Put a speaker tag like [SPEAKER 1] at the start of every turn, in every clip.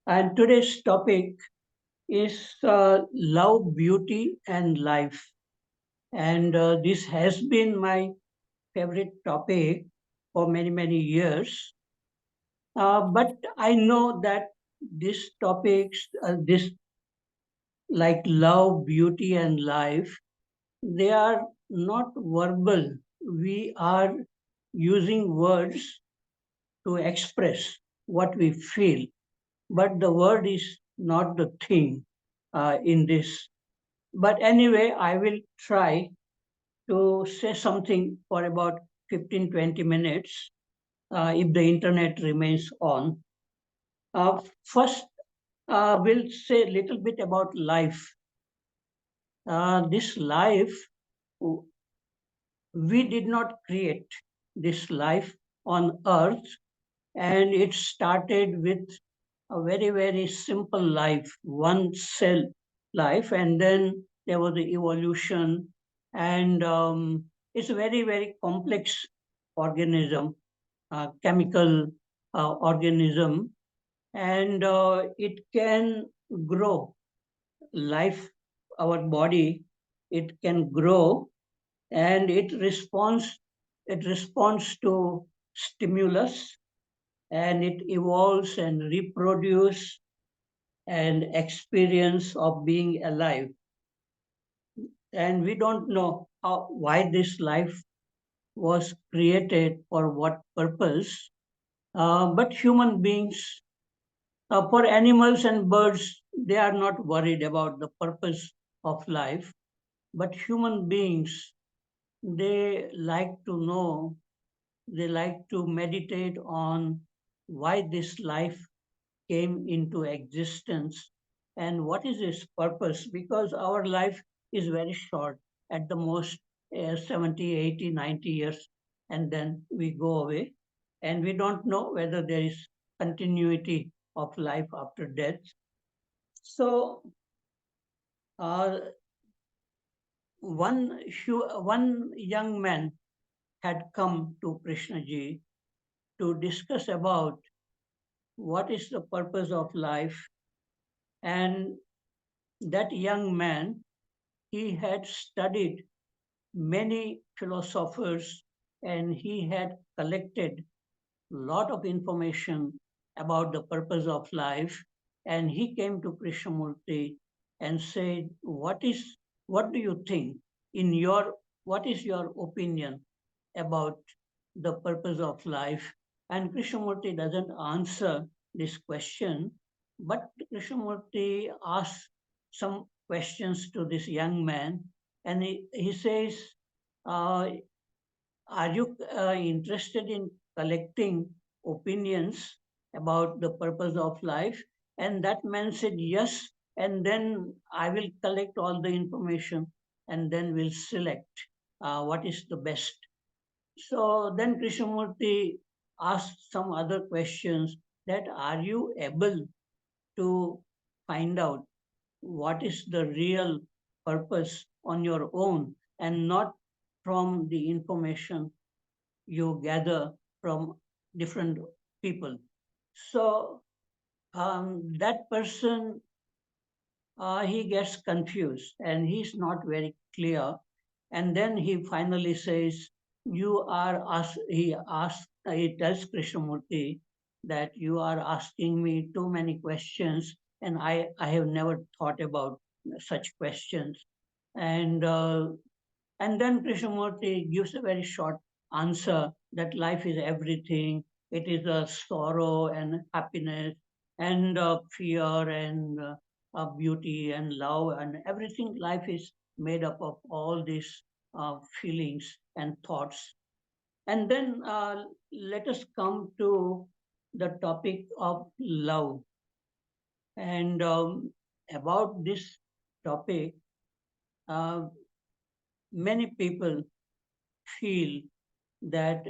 [SPEAKER 1] And today's topic is love, beauty, and life. And this has been my favorite topic for many, many years. But I know that these topics, this like love, beauty, and life, they are not verbal. We are using words to express what we feel, but the word is not the thing in this. But anyway, I will try to say something for about 15-20 minutes if the internet remains on. First, we'll say a little bit about life. This life, we did not create this life on earth, and it started with a very, very simple life, one cell life, and then there was the evolution, and it's a very, very complex organism, chemical organism, and it can grow. Life, our body, it can grow, and it responds to stimulus, and it evolves and reproduce and experience of being alive. And we don't know why this life was created, for what purpose. But human beings, for animals and birds, they are not worried about the purpose of life. But human beings, they like to know, they like to meditate on why this life came into existence and what is its purpose, because our life is very short, at the most 70, 80, 90 years, and then we go away, and we don't know whether there is continuity of life after death. So uh, one young man had come to Krishnaji to discuss about what is the purpose of life. And that young man, he had studied many philosophers, and he had collected a lot of information about the purpose of life. And he came to Krishnamurti and said, what do you think in your, what is your opinion about the purpose of life? And Krishnamurti doesn't answer this question, but Krishnamurti asks some questions to this young man, and he says, uh, are you interested in collecting opinions about the purpose of life? And that man said, yes. And then I will collect all the information, and then we'll select what is the best. So then Krishnamurti asked some other questions, that are you able to find out what is the real purpose on your own, and not from the information you gather from different people. So that person, he gets confused and he's not very clear. And then he finally says, "You are he tells Krishnamurti that you are asking me too many questions, and I have never thought about such questions." And and then Krishnamurti gives a very short answer, that life is everything. It is a sorrow and happiness and fear and beauty and love and everything. Life is made up of all these feelings and thoughts. And then let us come to the topic of love. And about this topic, uh, many people feel that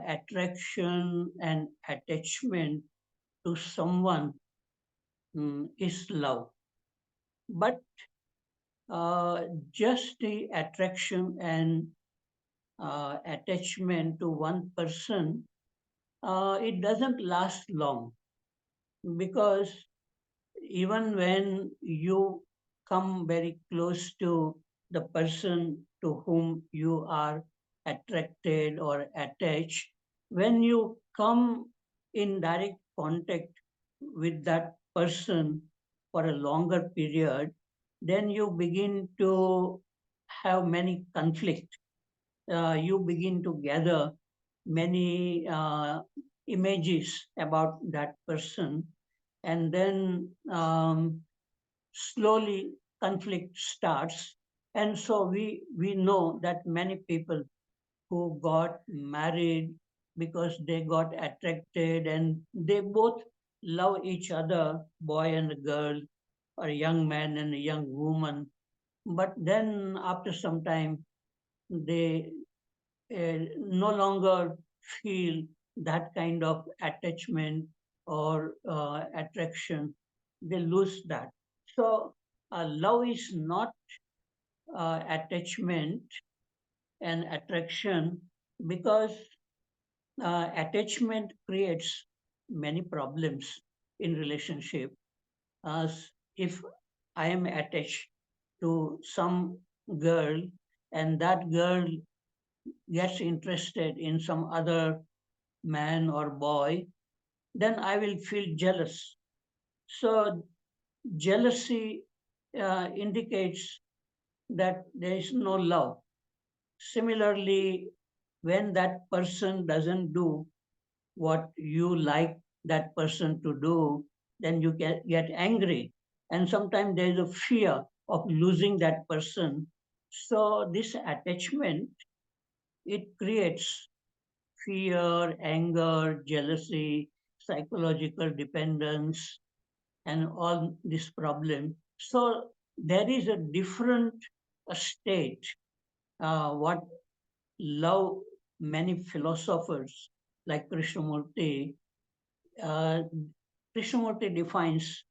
[SPEAKER 1] attraction and attachment to someone is love. But just the attraction and attachment to one person, it doesn't last long, because even when you come very close to the person to whom you are attracted or attached, when you come in direct contact with that person for a longer period, then you begin to have many conflicts. You begin to gather many images about that person, and then slowly conflict starts. And so we know that many people who got married because they got attracted and they both love each other, boy and a girl, or a young man and a young woman. But then after some time, they no longer feel that kind of attachment or attraction. They lose that. So love is not attachment and attraction, because attachment creates many problems in relationship. As if I am attached to some girl and that girl gets interested in some other man or boy, then I will feel jealous. So jealousy indicates that there is no love. Similarly, when that person doesn't do what you like that person to do, then you get angry. And sometimes there is a fear of losing that person. So this attachment, it creates fear, anger, jealousy, psychological dependence, and all this problem. So there is a different state. What love, many philosophers like Krishnamurti, uh, Krishnamurti defines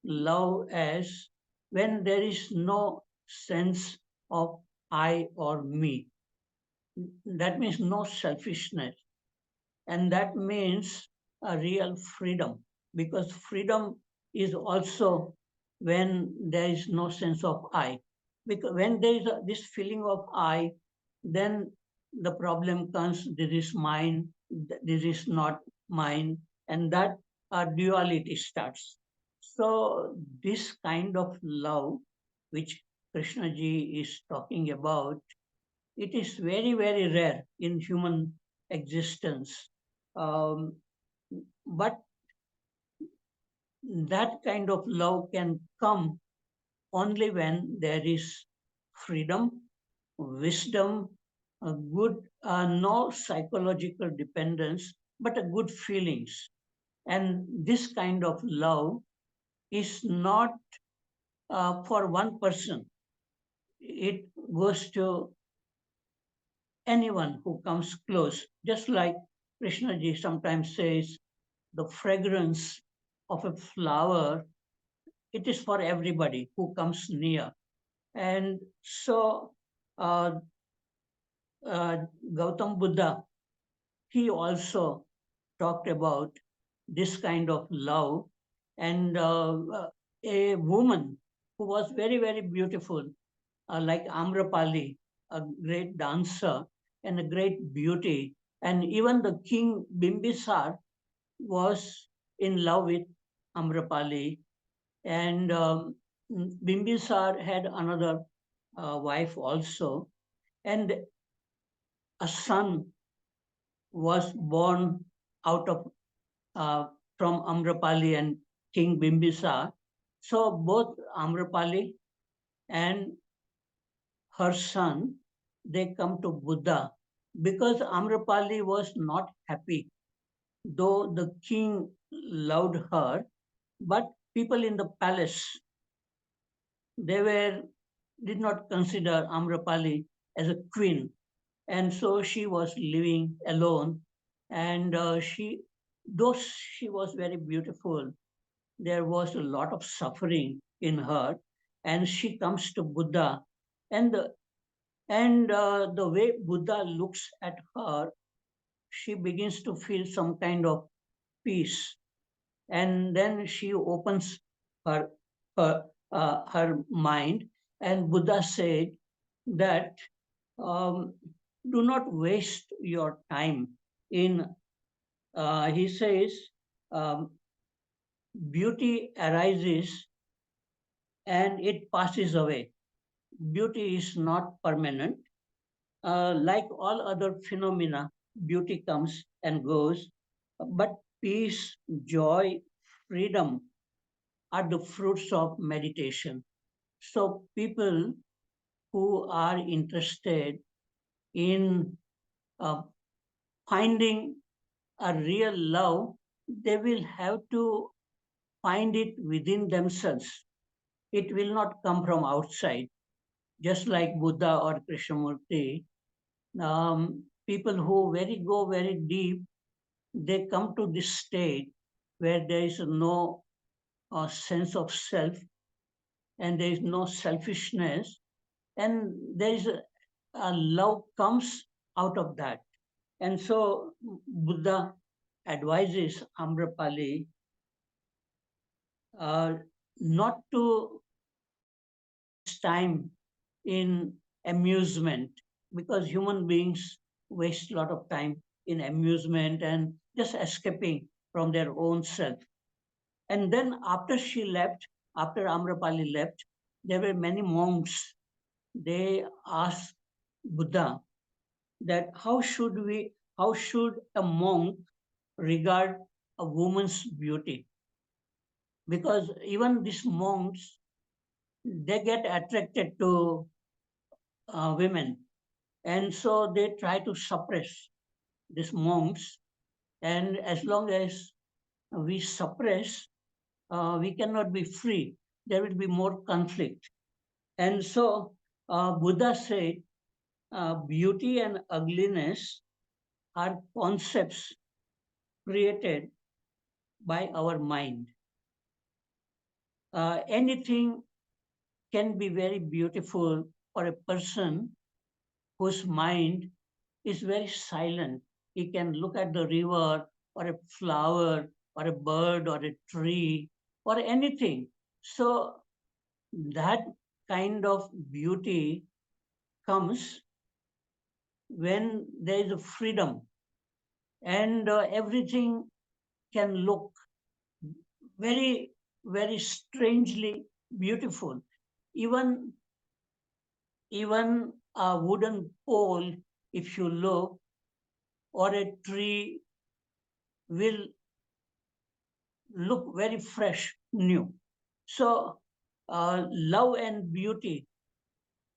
[SPEAKER 1] love as when there is no sense of I or me. That means no selfishness. And that means a real freedom, because freedom is also when there is no sense of I. Because when there is this feeling of I, then the problem comes, this is mine, this is not mine, and that duality starts. So this kind of love which Krishna ji is talking about, it is very, very rare in human existence. Um, but that kind of love can come only when there is freedom, wisdom, a good, no psychological dependence, but a good feelings. And this kind of love is not for one person. It goes to anyone who comes close. Just like Krishna ji sometimes says, the fragrance of a flower, it is for everybody who comes near. And so uh, Gautam Buddha, he also talked about this kind of love. And a woman who was very, very beautiful, like Amrapali, a great dancer and a great beauty. And even the king Bimbisar was in love with Amrapali. And Bimbisar had another wife also. And a son was born out of from Amrapali and King Bimbisar. So both Amrapali and her son, they come to Buddha because Amrapali was not happy, though the king loved her, but people in the palace, they were did not consider Amrapali as a queen, and so she was living alone. And though she was very beautiful, there was a lot of suffering in her, and she comes to Buddha, and the way Buddha looks at her, she begins to feel some kind of peace, and then she opens her, her mind. And Buddha said that um, do not waste your time in, he says, um, beauty arises and it passes away. Beauty is not permanent. Like all other phenomena, beauty comes and goes, but peace, joy, freedom are the fruits of meditation. So, people who are interested in uh, finding a real love, they will have to find it within themselves. It will not come from outside, just like Buddha or Krishnamurti. People who go very deep, they come to this state where there is no sense of self and there is no selfishness, and there is a love comes out of that. And so Buddha advises Amrapali uh, not to waste time in amusement, because human beings waste a lot of time in amusement and just escaping from their own self. And then after she left, after Amrapali left, there were many monks. They asked Buddha that how should a monk regard a woman's beauty? Because even these monks, they get attracted to women, and so they try to suppress these monks. And as long as we suppress, we cannot be free. There will be more conflict. And so Buddha said, beauty and ugliness are concepts created by our mind. Anything can be very beautiful for a person whose mind is very silent. He can look at the river or a flower or a bird or a tree or anything. So that kind of beauty comes when there is a freedom, and everything can look very, very strangely beautiful. Even even a wooden pole, if you look, or a tree will look very fresh, new. So, love and beauty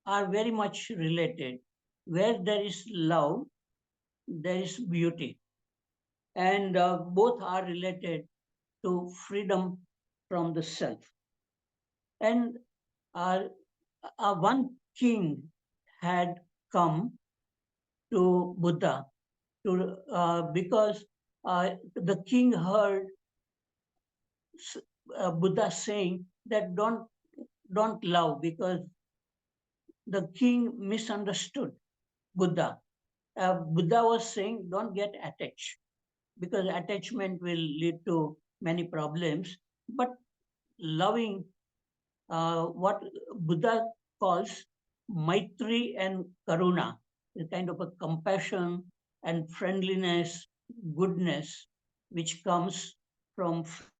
[SPEAKER 1] are very much related. Where there is love, there is beauty, and both are related to freedom from the self. And uh, one king had come to Buddha because the king heard Buddha saying that don't love, because the king misunderstood Buddha. Buddha was saying don't get attached, because attachment will lead to many problems. But loving, what Buddha calls Maitri and Karuna, a kind of a compassion and friendliness, goodness, which comes from freedom.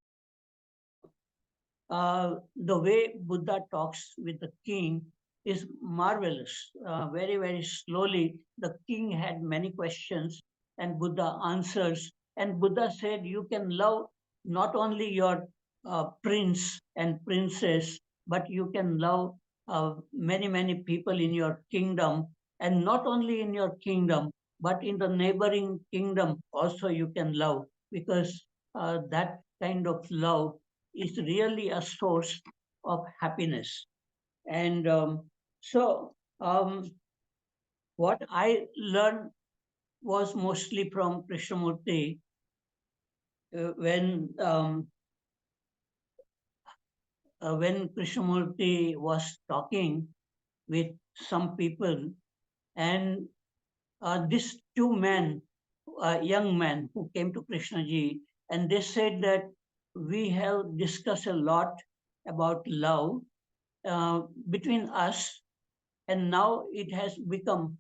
[SPEAKER 1] So, the way Buddha talks with the king is marvelous. Very, very slowly, the king had many questions, and Buddha answers. And Buddha said, you can love not only your prince and princess, but you can love many, many people in your kingdom. And not only in your kingdom, but in the neighboring kingdom also you can love, because that kind of love is really a source of happiness. And so, what I learned was mostly from Krishnamurti when Krishnamurti was talking with some people, and these two men, young men who came to Krishnaji, and they said that we have discussed a lot, about love between us, and now it has become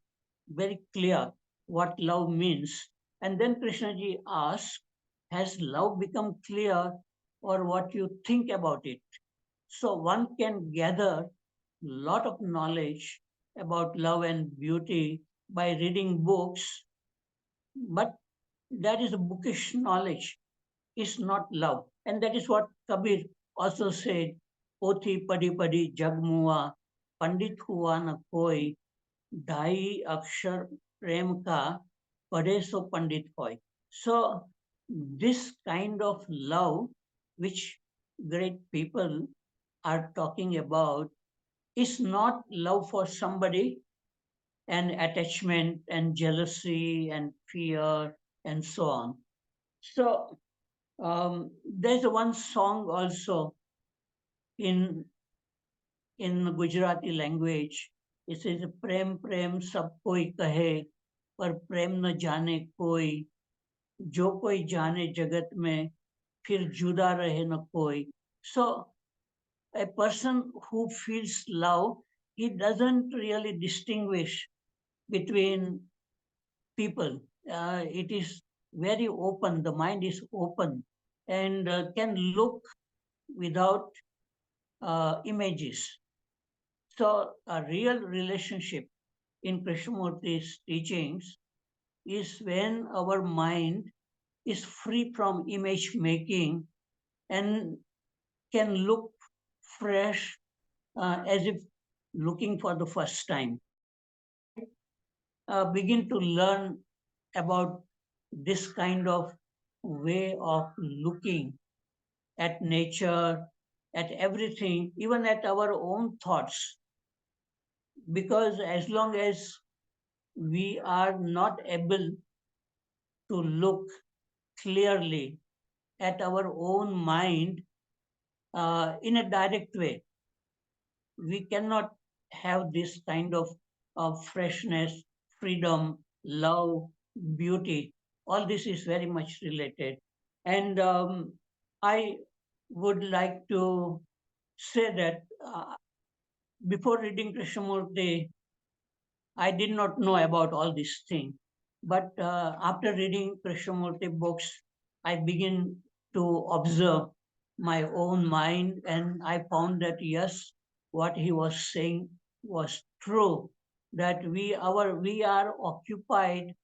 [SPEAKER 1] very clear what love means. And then Krishnaji asks, has love become clear, or what you think about it? So one can gather lot of knowledge about love and beauty by reading books, but that is bookish knowledge, is not love. And that is what Kabir also said, Pothi padi padi jagmua, Pandit हुआ न कोई, ढाई अक्षर प्रेम का पढ़े सो पंडित होय. So this kind of love which great people are talking about is not love for somebody and attachment and jealousy and fear and so on. So there's one song also in Gujarati language. It says प्रेम प्रेम सब कोई कहे पर प्रेम न जाने कोई जो कोई जाने जगत में फिर जुदा रहे न कोई. So a person who feels love, he doesn't really distinguish between people. It is very open, the mind is open and can look without images. So, a real relationship in Krishnamurti's teachings is when our mind is free from image making and can look fresh as if looking for the first time. So, I begin to learn about this kind of way of looking at nature, at everything, even at our own thoughts. Because as long as we are not able to look clearly at our own mind in a direct way, we cannot have this kind of freshness, freedom, love, beauty. All this is very much related. And I would like to say that before reading Krishnamurti, I did not know about all these things. But after reading Krishnamurti books, I begin to observe my own mind, and I found that yes, what he was saying was true. That we are occupied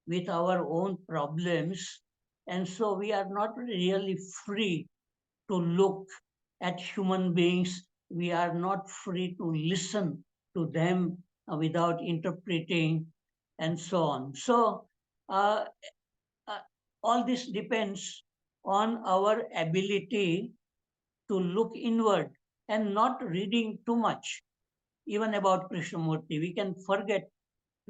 [SPEAKER 1] with our own problems, and so we are not really free to look at human beings. We are not free to listen to them without interpreting and so on. So, uh, uh, all this depends on our ability to look inward and not reading too much, even about Krishnamurti. We can forget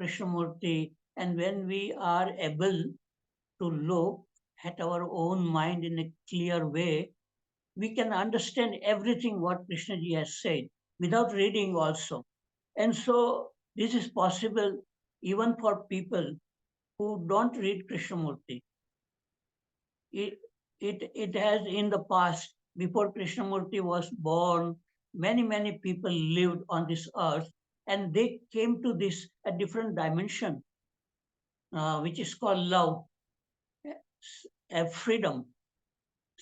[SPEAKER 1] Krishnamurti, and when we are able to look at our own mind in a clear way, we can understand everything what Krishnaji has said without reading also. And so this is possible even for people who don't read Krishnamurti. It, it has in the past, before Krishnamurti was born, many people lived on this earth and they came to this a different dimension, which is called love, freedom.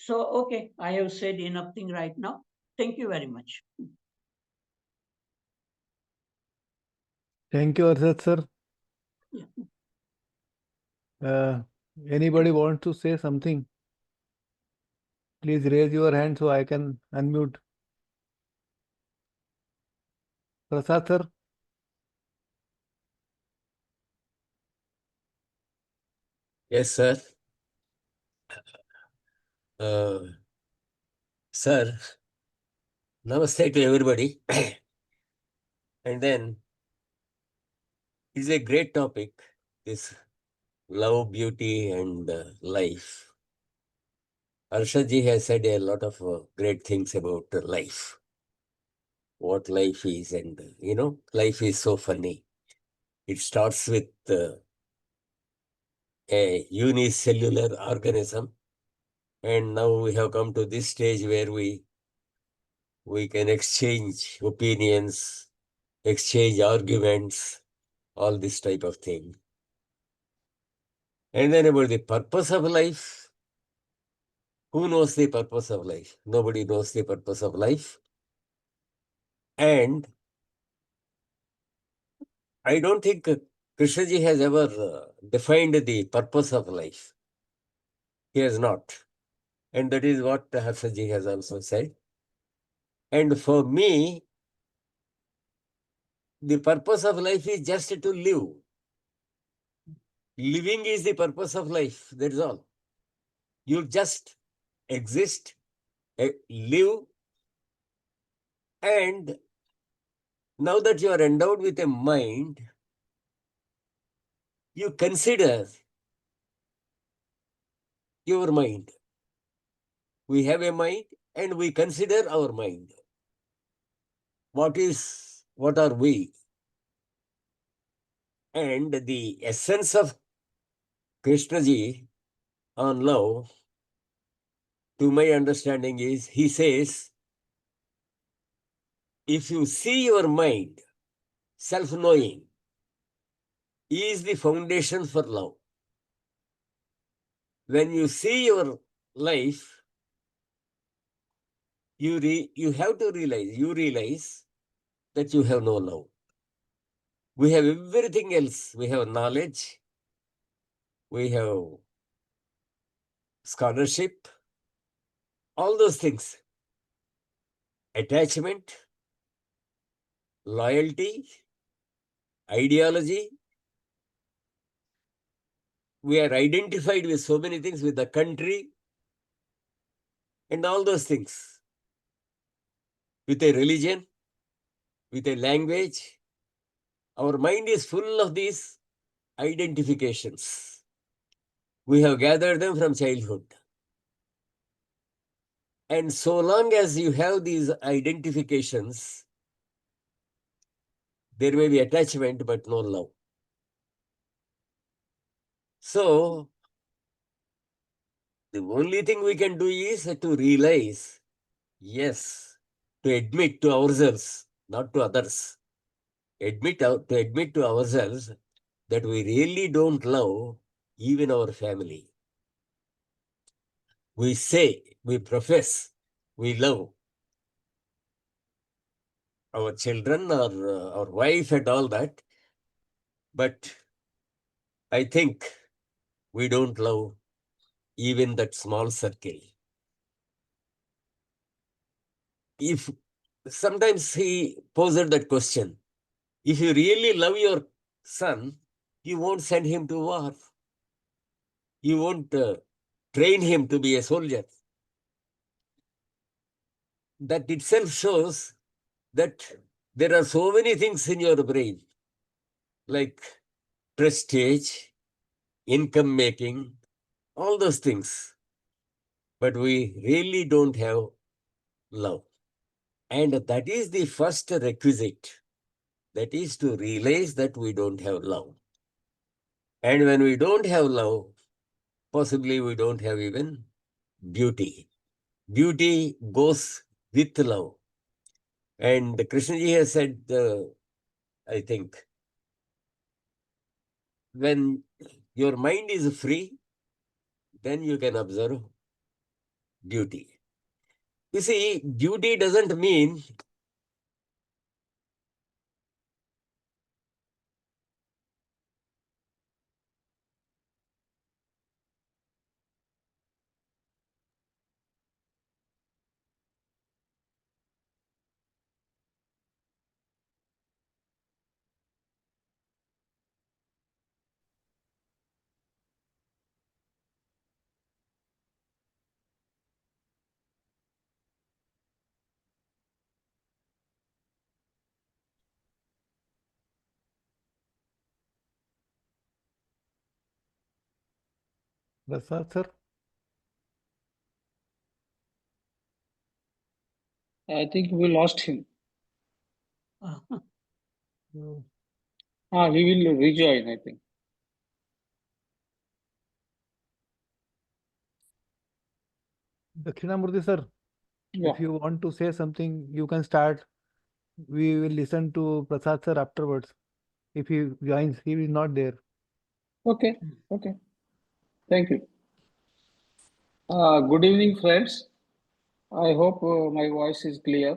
[SPEAKER 1] So, okay, I have said enough thing right now. Thank you very much.
[SPEAKER 2] Thank you, Harshad sir.
[SPEAKER 1] Yeah.
[SPEAKER 2] Uh, Anybody want to say something? Please raise your hand so I can unmute. Prasad sir.
[SPEAKER 3] Yes, sir. Sir, namaste to everybody. And then it's a great topic, this love, beauty, and life. Arshadji has said a lot of great things about life, what life is, and life is so funny. It starts with a unicellular organism, and now we have come to this stage where we we can exchange opinions, exchange arguments, all this type of thing. And then about the purpose of life. Who knows the purpose of life? Nobody knows the purpose of life. And I don't think Krishnaji has ever defined the purpose of life. He has not. And that is what Harshad has also said. And for me, the purpose of life is just to live. Living is the purpose of life. That's all. You just exist, live, and now that you are endowed with a mind, you consider your mind. We have a mind and we consider our mind. What are we? And the essence of Krishnaji on love, to my understanding, is he says, if you see your mind, self-knowing is the foundation for love. When you see your life, you have to realize that you have no love. We have everything else. We have knowledge, we have scholarship, all those things. Attachment, loyalty, ideology. We are identified with so many things, with the country and all those things, with a religion, with a language. Our mind is full of these identifications. We have gathered them from childhood. And so long as you have these identifications, there may be attachment, but no love. So, the only thing we can do is to realize, yes, to admit to ourselves, not to others, to admit to ourselves that we really don't love even our family. We say, we profess, we love our children or our wife and all that, but I think we don't love even that small circle. If sometimes he posed that question, if you really love your son, you won't send him to war. You won't train him to be a soldier. That itself shows that there are so many things in your brain, like prestige, income making, all those things. But we really don't have love. And that is the first requisite. That is to realize that we don't have love. And when we don't have love, possibly we don't have even beauty. Beauty goes with love. And Krishnaji has said, I think, when your mind is free, then you can observe beauty. You see, beauty doesn't mean
[SPEAKER 2] Prasad sir.
[SPEAKER 4] I think we lost him.
[SPEAKER 2] No.
[SPEAKER 4] He will rejoin, I think.
[SPEAKER 2] Dakshina Murthy sir.
[SPEAKER 4] Yeah.
[SPEAKER 2] If you want to say something, you can start. We will listen to Prasad sir afterwards. If he joins, he is not there.
[SPEAKER 4] Okay. Okay. Thank you. Good evening, friends. I hope my voice is clear.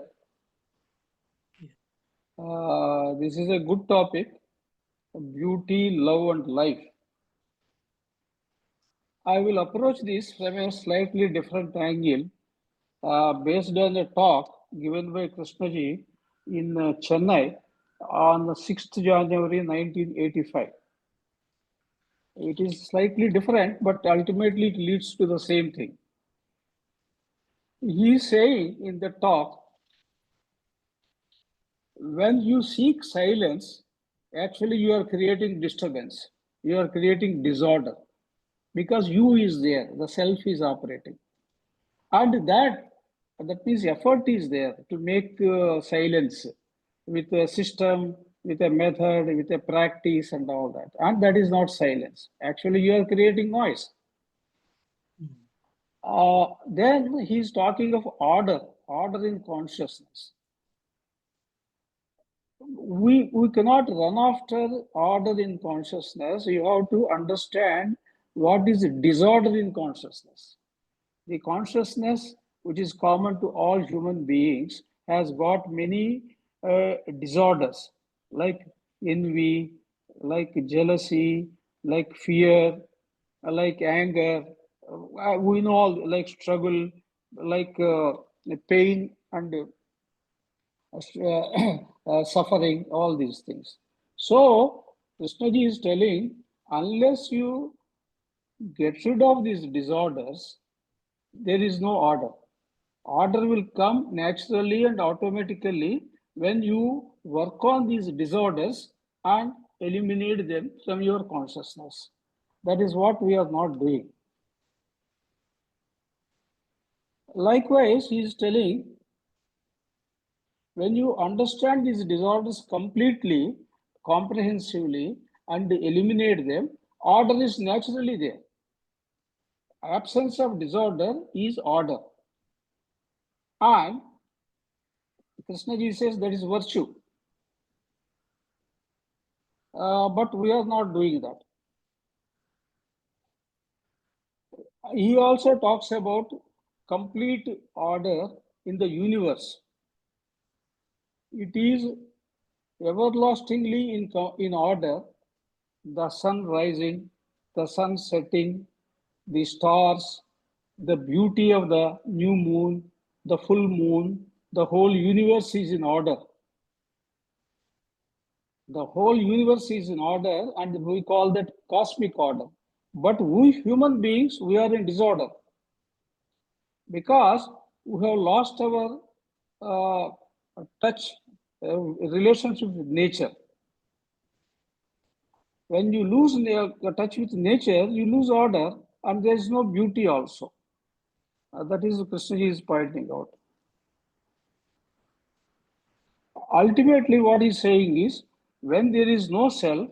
[SPEAKER 4] This is a good topic: beauty, love, and life. I will approach this from a slightly different angle based on a talk given by Krishnaji in Chennai on 6th January 1985. It is slightly different, but ultimately it leads to the same thing. He is saying in the talk, when you seek silence, actually you are creating disturbance, you are creating disorder because you is there, the self is operating. And that means effort is there to make silence with a system, with a method, with a practice and all that. And that is not silence. Actually, you are creating noise. Then he's talking of order in consciousness. We cannot run after order in consciousness. You have to understand what is disorder in consciousness. The consciousness, which is common to all human beings, has got many disorders like envy, like jealousy, like fear, like anger. We know all like struggle, like pain and suffering, all these things. So, Krishnaji is telling, unless you get rid of these disorders, there is no order. Order will come naturally and automatically when you work on these disorders and eliminate them from your consciousness. That is what we are not doing. Likewise, he is telling, when you understand these disorders completely, comprehensively, and eliminate them, order is naturally there. Absence of disorder is order. And Krishnaji says that is virtue. But we are not doing that. He also talks about complete order in the universe. It is everlastingly in order, the sun rising, the sun setting, the stars, the beauty of the new moon, the full moon, the whole universe is in order. The whole universe is in order, and we call that cosmic order. But we human beings, we are in disorder because we have lost our touch, relationship with nature. When you lose touch with nature, you lose order, and there is no beauty also. That is Krishnaji is pointing out. Ultimately, what he's saying is, when there is no self,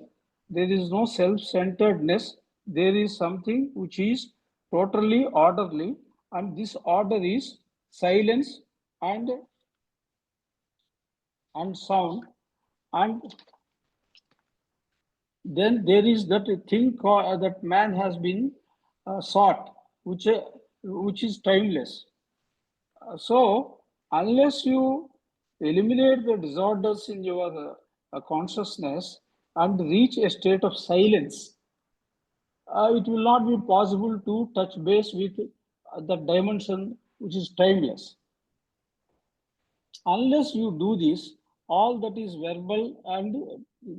[SPEAKER 4] there is no self-centeredness, there is something which is totally orderly, and this order is silence and sound, and then there is that thing that man has been sought, which is timeless. So, unless you eliminate the disorders in your consciousness and reach a state of silence, it will not be possible to touch base with the dimension which is timeless. Unless you do this, all that is verbal and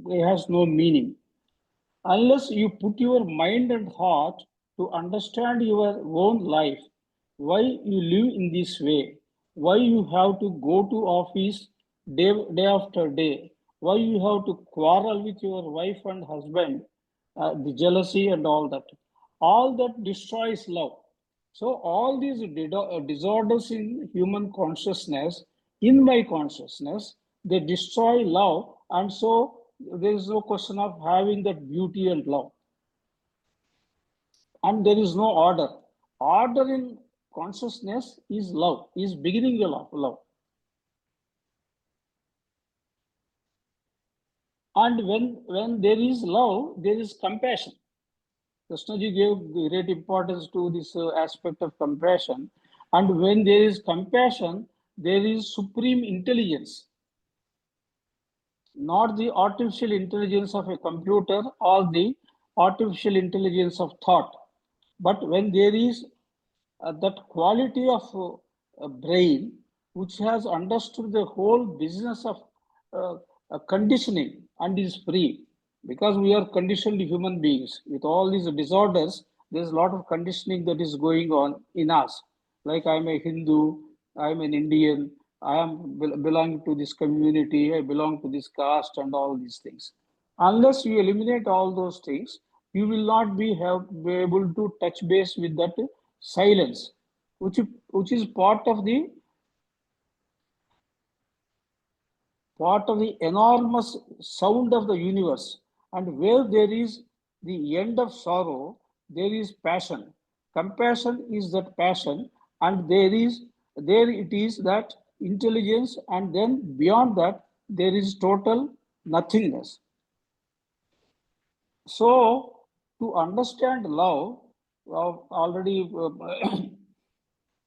[SPEAKER 4] it has no meaning. Unless you put your mind and heart to understand your own life, why you live in this way, why you have to go to office day after day, why you have to quarrel with your wife and husband, the jealousy and all that destroys love. So all these disorders in human consciousness, in my consciousness, they destroy love, and so there is no question of having that beauty and love. And there is no order. Order in consciousness is love, is beginning of love. And when there is love, there is compassion. Krishnaji gave great importance to this aspect of compassion. And when there is compassion, there is supreme intelligence, not the artificial intelligence of a computer or the artificial intelligence of thought. But when there is that quality of a brain which has understood the whole business of conditioning and is free, because we are conditioned human beings with all these disorders. There's a lot of conditioning that is going on in us. Like, I'm a Hindu, I'm an Indian, I am belong to this community, I belong to this caste, and all these things. Unless you eliminate all those things, you will not be able to touch base with that silence, which is part of the enormous sound of the universe. And where there is the end of sorrow, there is passion. Compassion is that passion, and there it is that intelligence, and then beyond that, there is total nothingness. So, to understand love, already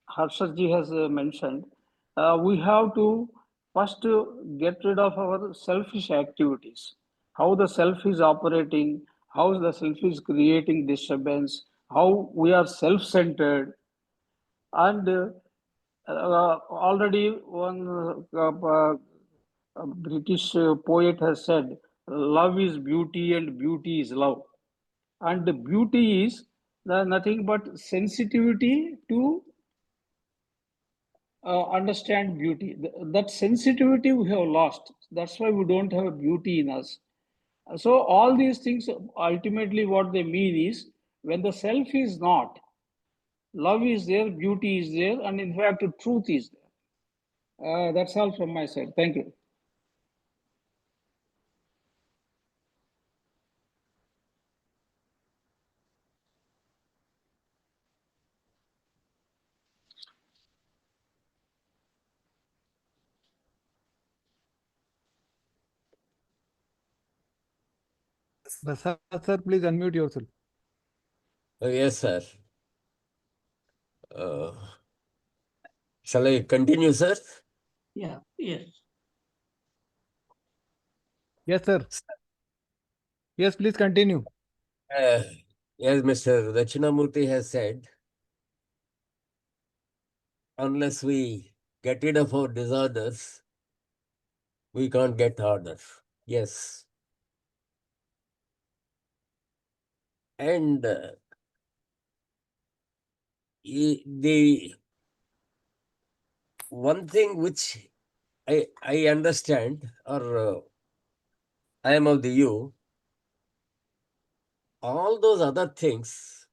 [SPEAKER 4] Harshad ji has mentioned, we have to first get rid of our selfish activities. How the self is operating, how the self is creating disturbance, how we are self-centered, and already one British poet has said, "Love is beauty, and beauty is love." And the beauty is nothing but sensitivity to understand beauty. That sensitivity we have lost. That's why we don't have a beauty in us. So all these things, ultimately what they mean is, when the self is not, love is there, beauty is there, and in fact truth is there. That's all from my side. Thank you.
[SPEAKER 2] Prasad sir, please unmute yourself.
[SPEAKER 3] Yes, sir. Uh, shall I continue, sir?
[SPEAKER 1] Yeah, yes.
[SPEAKER 2] Yes, sir. Yes, please continue.
[SPEAKER 3] As Mr. Dakshina Murthy has said, unless we get rid of our disorders, we can't get order. Yes. And the one thing which I understand, or I am of the view, all those other things,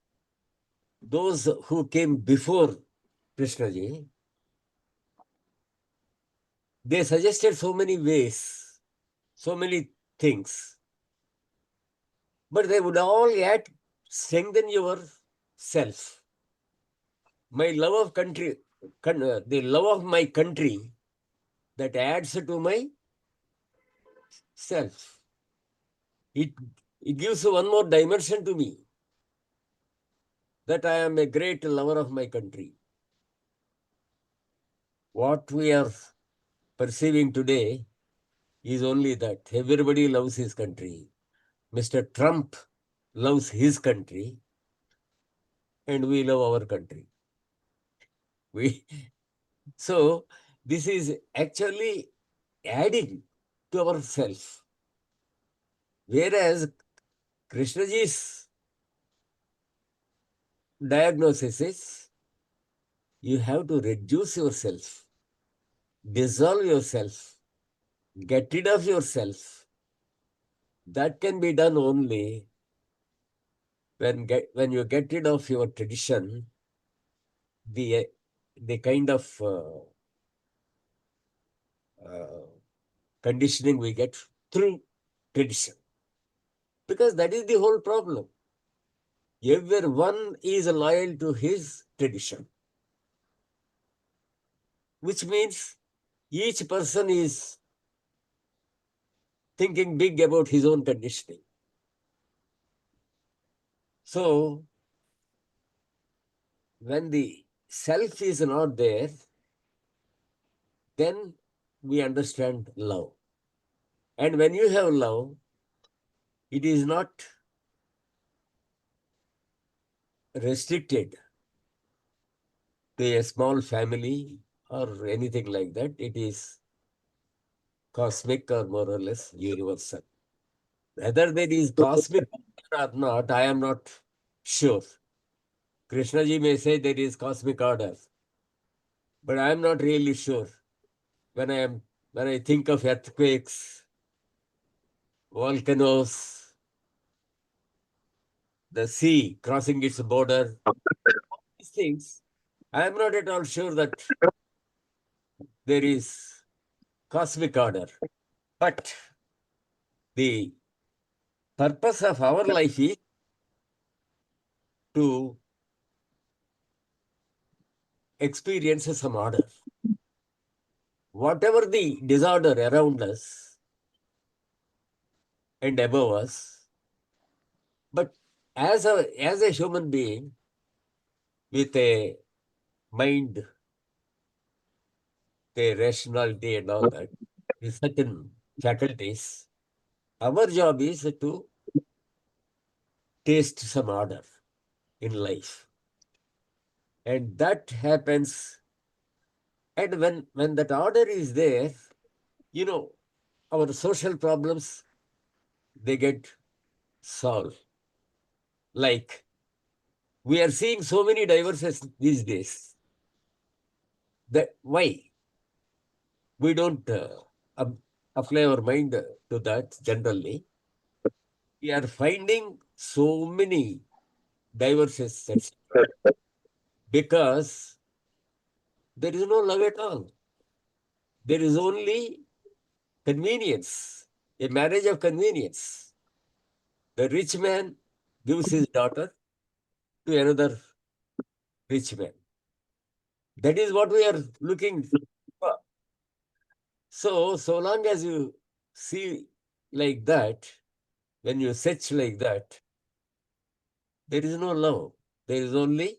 [SPEAKER 3] those who came before Krishnaji, they suggested so many ways, so many things, but they would all yet strengthen your self. My love of country, the love of my country, that adds to my self. It, it gives one more dimension to me, that I am a great lover of my country. What we are perceiving today is only that everybody loves his country. Mr. Trump loves his country, and we love our country. We so this is actually adding to ourself. Whereas Krishnaji's diagnosis is, you have to reduce yourself, dissolve yourself, get rid of yourself. That can be done only when you get rid of your tradition, the kind of uh, conditioning we get through tradition. Because that is the whole problem. Everyone is loyal to his tradition. which means each person is thinking big about his own conditioning. So, when the self is not there, then we understand love. And when you have love, it is not restricted to a small family or anything like that. It is cosmic or more or less universal. Whether there is cosmic order or not, I am not sure. Krishnaji may say there is cosmic order, but I am not really sure. When I think of earthquakes, volcanoes, the sea crossing its border, these things, I am not at all sure that there is cosmic order. But the purpose of our life is to experience some order. Whatever the disorder around us and above us, but as a human being with a mind, a rationality and all that, with certain faculties, our job is to taste some order in life. And that happens, and when that order is there, you know, our social problems, they get solved. Like, we are seeing so many divorces these days. That why we don't apply our mind to that generally. We are finding so many divorces because there is no love at all. There is only convenience, a marriage of convenience. The rich man gives his daughter to another rich man. That is what we are looking for. So long as you see like that, when you search like that, there is no love. There is only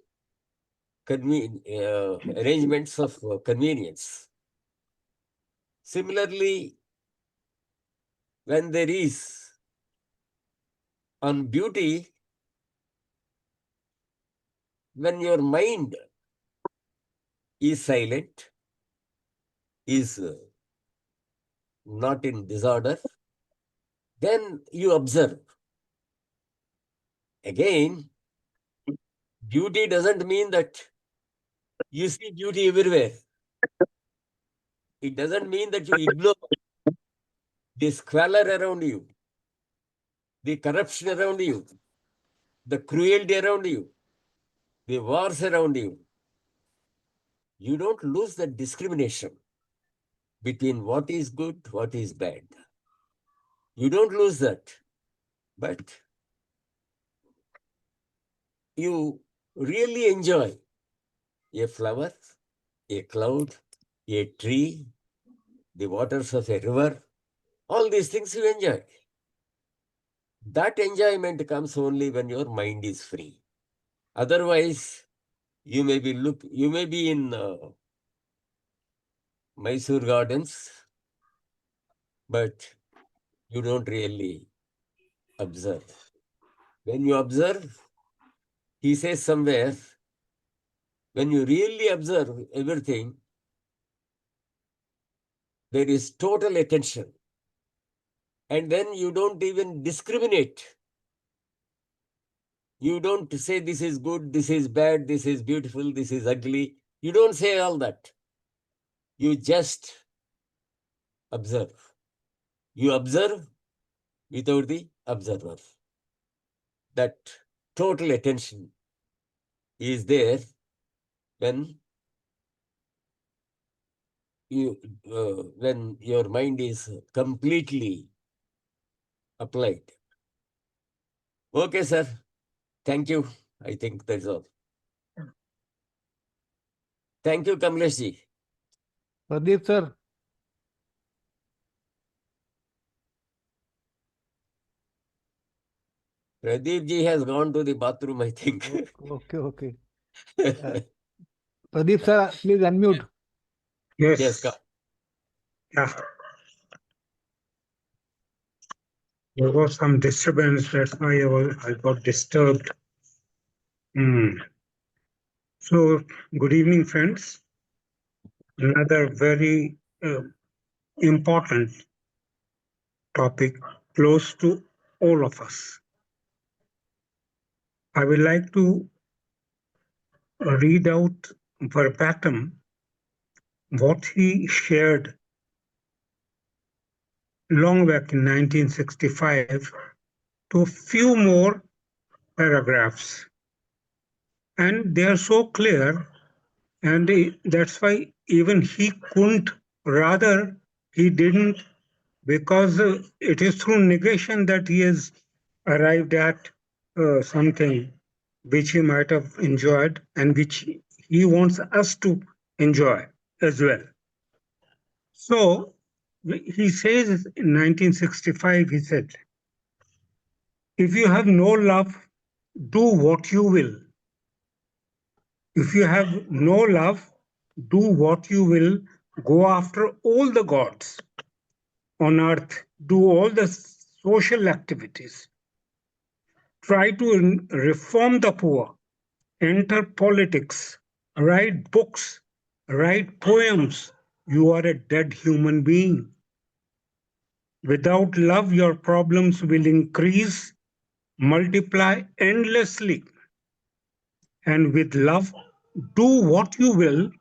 [SPEAKER 3] arrangements of convenience. Similarly, when there is on beauty, when your mind is silent, is not in disorder, then you observe. Again, beauty doesn't mean that you see beauty everywhere. It doesn't mean that you ignore the squalor around you, the corruption around you, the cruelty around you, the wars around you. You don't lose the discrimination between what is good, what is bad. You don't lose that. But you really enjoy a flower, a cloud, a tree, the waters of a river. All these things you enjoy. That enjoyment comes only when your mind is free. Otherwise, you may be in Mysore gardens, but you don't really observe. When you observe, he says somewhere, when you really observe everything, there is total attention. And then you don't even discriminate. You don't say this is good, this is bad, this is beautiful, this is ugly. You don't say all that. You just observe. You observe without the observer. That total attention is there when when your mind is completely applied. Okay, sir. Thank you. I think that's all. Thank you, Kamlesh ji.
[SPEAKER 2] Pradeep sir.
[SPEAKER 3] Pradeep ji has gone to the bathroom, I think.
[SPEAKER 2] Okay, okay. Pradeep sir, please unmute.
[SPEAKER 3] Yes,
[SPEAKER 5] Yes. Yeah. There was some disturbance. That's why I got disturbed. So, good evening, friends. Another very important topic close to all of us. I would like to read out verbatim what he shared long back in 1965 to a few more paragraphs. And they are so clear, and that's why even he couldn't, rather, he didn't, because it is through negation that he has arrived at something which he might have enjoyed and which he wants us to enjoy as well. So he says in 1965, he said, if you have no love, do what you will. If you have no love, do what you will, go after all the gods on earth, do all the social activities, try to reform the poor, enter politics, write books, write poems. You are a dead human being. Without love, your problems will increase, multiply endlessly. And with love, do what you will.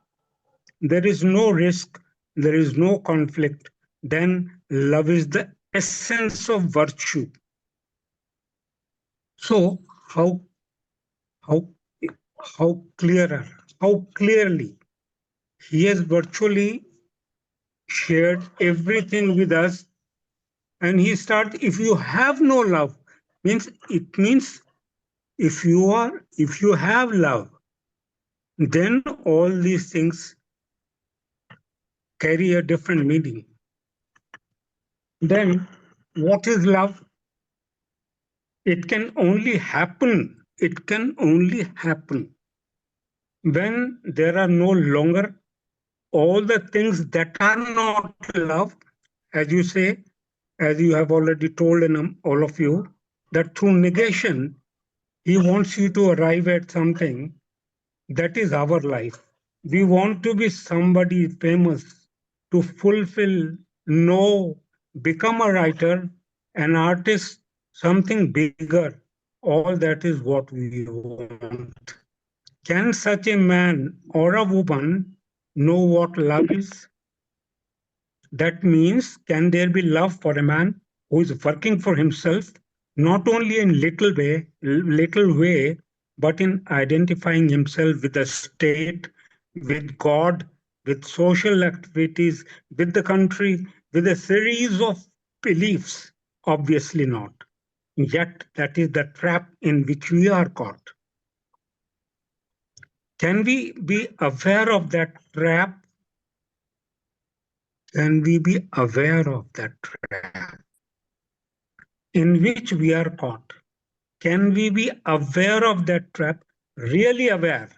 [SPEAKER 5] There is no risk, there is no conflict. Then love is the essence of virtue. So how how clearer, how clearly he has virtually shared everything with us. And he starts, if you have no love, means if you have love, then all these things carry a different meaning. Then what is love? It can only happen. It can only happen when there are no longer all the things that are not love, as you say, as you have already told in all of you, that through negation, he wants you to arrive at something that is our life. We want to be somebody famous, to fulfill, know, become a writer, an artist, something bigger. All that is what we want. Can such a man or a woman know what love is? That means, can there be love for a man who is working for himself, not only in little way, but in identifying himself with the state, with God, with social activities, with the country, with a series of beliefs? Obviously not. Yet that is the trap in which we are caught. Can we be aware of that trap? Can we be aware of that trap in which we are caught? Can we be aware of that trap? Really aware,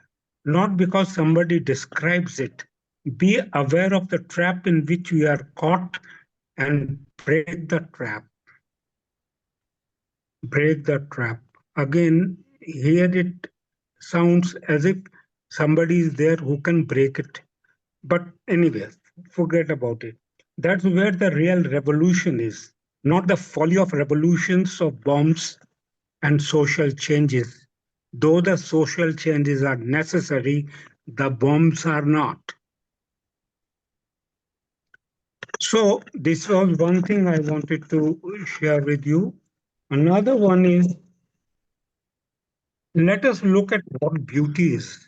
[SPEAKER 5] not because somebody describes it. Be aware of the trap in which we are caught and break the trap. Break the trap. Again, here it sounds as if somebody is there who can break it. But anyway, forget about it. That's where the real revolution is, not the folly of revolutions of bombs and social changes. Though the social changes are necessary, the bombs are not. So this was one thing I wanted to share with you. Another one is, let us look at what beauty is.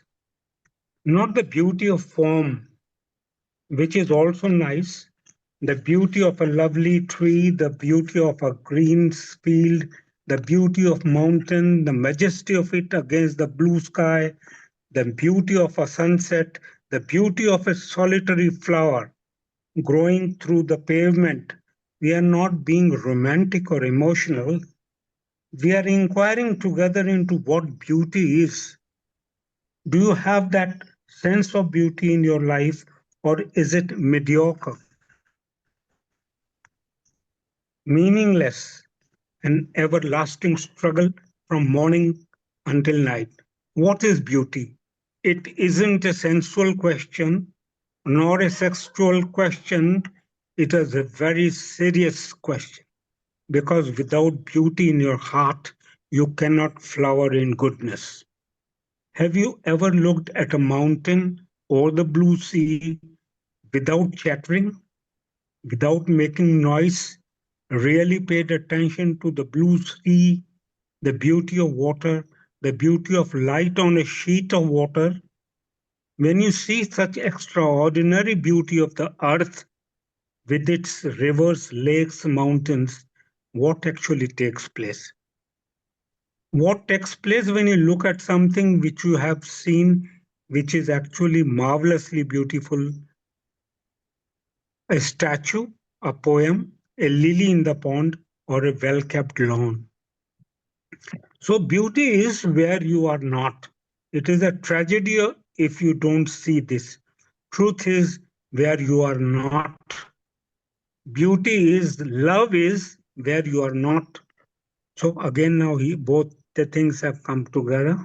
[SPEAKER 5] Not the beauty of form, which is also nice, the beauty of a lovely tree, the beauty of a green field, the beauty of mountain, the majesty of it against the blue sky, the beauty of a sunset, the beauty of a solitary flower. growing through the pavement. We are not being romantic or emotional. We are inquiring together into what beauty is. Do you have that sense of beauty in your life, or is it mediocre, meaningless, an everlasting struggle from morning until night? What is beauty? It isn't a sensual question nor a sexual question. It is a very serious question, because without beauty in your heart, you cannot flower in goodness. Have you ever looked at a mountain or the blue sea without chattering, without making noise, really paid attention to the blue sea, the beauty of water, the beauty of light on a sheet of water? When you see such extraordinary beauty of the earth with its rivers, lakes, mountains, what actually takes place? What takes place when you look at something which you have seen, which is actually marvelously beautiful? A statue, a poem, a lily in the pond, or a well kept lawn. So, beauty is where you are not. It is a tragedy if you don't see this. Truth is where you are not. Beauty is, love is where you are not. So, again, now both the things have come together.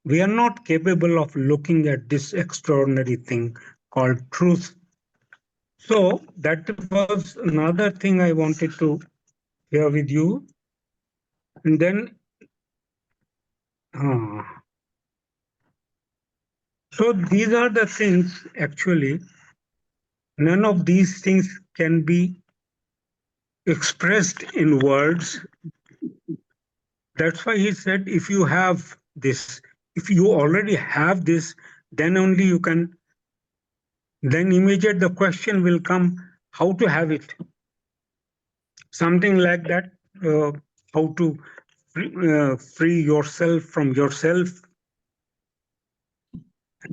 [SPEAKER 5] We are not capable of looking at this extraordinary thing called truth. So, that was another thing I wanted to share with you. And then, uh, so these are the things actually, none of these things can be expressed in words. That's why he said, if you have this, if you already have this, then only you can, then immediate the question will come, how to have it? Something like that, how to free yourself from yourself,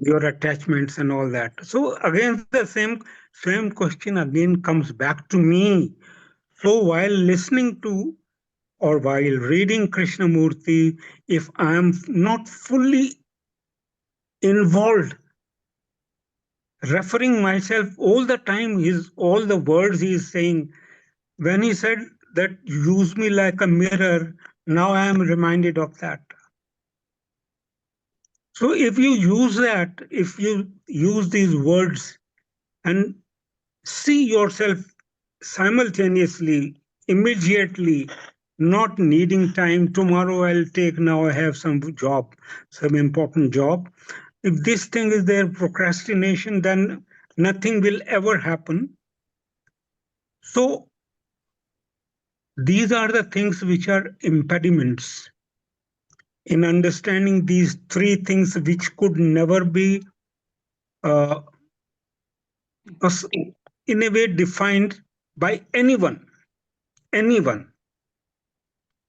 [SPEAKER 5] your attachments and all that. So again, the same question again comes back to me. So while listening to or while reading Krishnamurti, if I am not fully involved, referring myself all the time, all the words he is saying, when he said that use me like a mirror, now I am reminded of that. So if you use that, if you use these words and see yourself simultaneously, immediately, not needing time, tomorrow I'll take, now I have some job, some important job. If this thing is there, procrastination, then nothing will ever happen. So these are the things which are impediments in understanding these three things, which could never be uh, in a way defined by anyone. Anyone.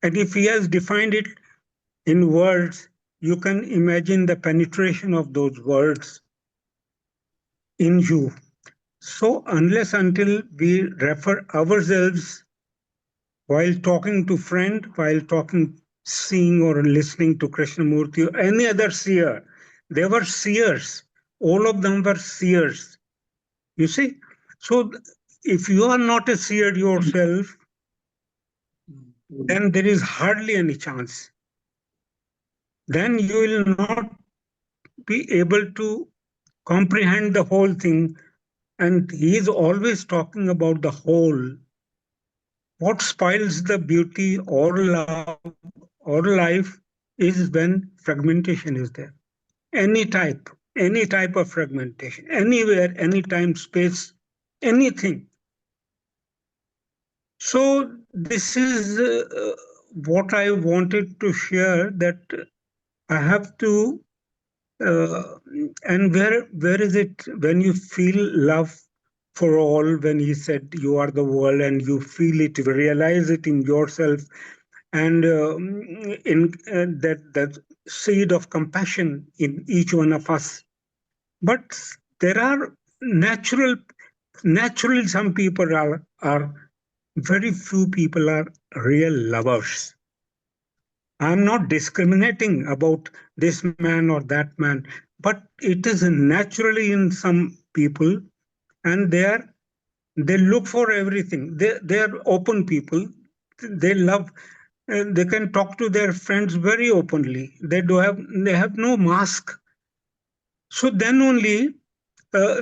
[SPEAKER 5] And if he has defined it in words, you can imagine the penetration of those words in you. So, unless until we refer ourselves while talking to friend, while talking, seeing or listening to Krishnamurti or any other seer, they were seers. All of them were seers. You see? So, if you are not a seer yourself, then there is hardly any chance. Then you will not be able to comprehend the whole thing. And he is always talking about the whole. What spoils the beauty or love or life is when fragmentation is there. Any type of fragmentation, anywhere, anytime, space, anything. So this is what I wanted to share, that I have to, uh, and where is it when you feel love for all, when he said you are the world and you feel it, realize it in yourself, and in that seed of compassion in each one of us. But there are natural naturally some people are very few people are real lovers. I'm not discriminating about this man or that man, but it is naturally in some people, and they look for everything. They are open people. They love. They can talk to their friends very openly. They have no mask. So then only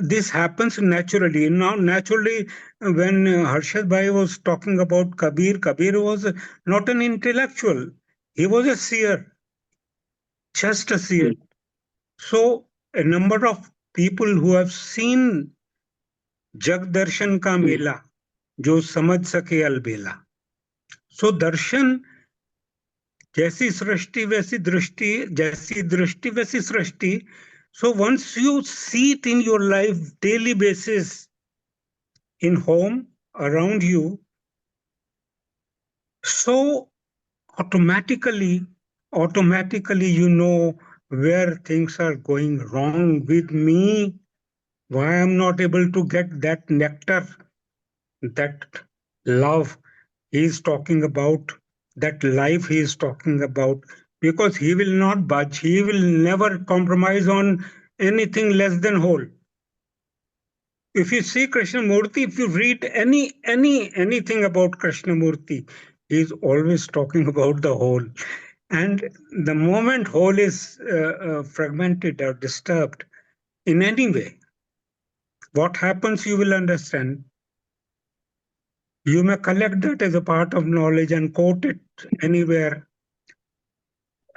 [SPEAKER 5] this happens naturally. Now, naturally, when Harshad Bhai was talking about Kabir, Kabir was not an intellectual. He was a seer, just a seer. So, a number of people who have seen जग दर्शन का मेला जो समझ सके अलबेला. So दर्शन जैसी सृष्टि वैसी दृष्टि, जैसी दृष्टि वैसी सृष्टि. So once you see it in your life daily basis, in home, around you, so automatically you know where things are going wrong with me, why I'm not able to get that nectar, that love he is talking about, that life he is talking about, because he will not budge, he will never compromise on anything less than whole. If you see Krishnamurti, if you read anything about Krishnamurti, he is always talking about the whole. And the moment whole is fragmented or disturbed in any way, what happens you will understand. You may collect that as a part of knowledge and quote it anywhere.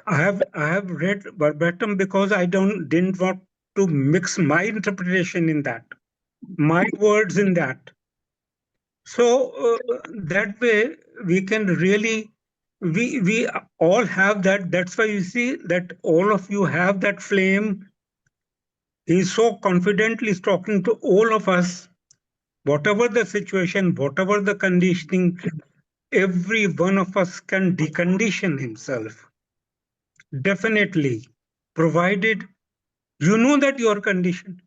[SPEAKER 5] I have read verbatim because I didn't want to mix my interpretation in that, my words in that. So that way we can really we all have that. That's why you see that all of you have that flame. He's so confidently talking to all of us, whatever the situation, whatever the conditioning, every one of us can decondition himself. Definitely, provided you know that you are conditioned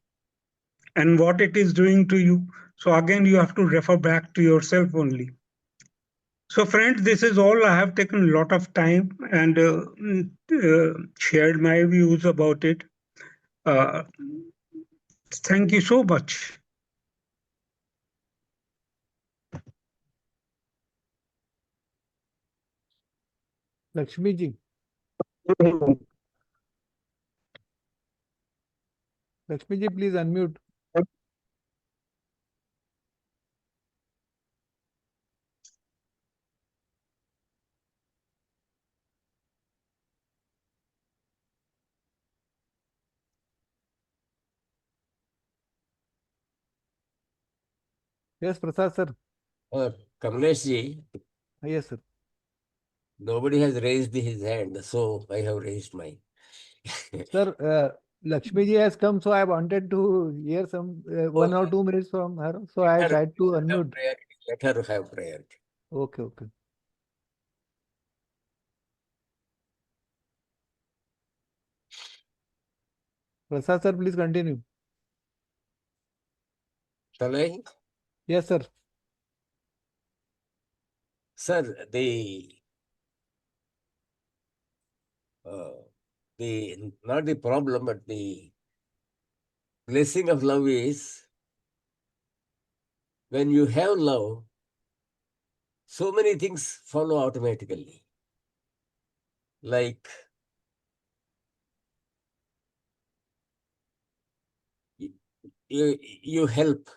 [SPEAKER 5] and what it is doing to you. So again, you have to refer back to yourself only. So friends, this is all. I have taken a lot of time and shared my views about it. Uh, thank you so much.
[SPEAKER 2] Lakshmi ji. Lakshmi ji, please unmute. Yes, Prasad sir.
[SPEAKER 3] Kamlesh ji,
[SPEAKER 2] Yes, sir.
[SPEAKER 3] nobody has raised his hand, so I have raised mine.
[SPEAKER 2] Sir, Lakshmi ji has come, so I wanted to hear some 1 or 2 minutes from her. So I
[SPEAKER 3] Let her
[SPEAKER 2] tried to
[SPEAKER 3] have
[SPEAKER 2] unmute.
[SPEAKER 3] priority. Let her have priority.
[SPEAKER 2] Okay, okay. Prasad sir, please continue.
[SPEAKER 3] Shall I?
[SPEAKER 2] Yes, sir.
[SPEAKER 3] Sir, not the problem, but the blessing of love is when you have love, so many things follow automatically. Like you help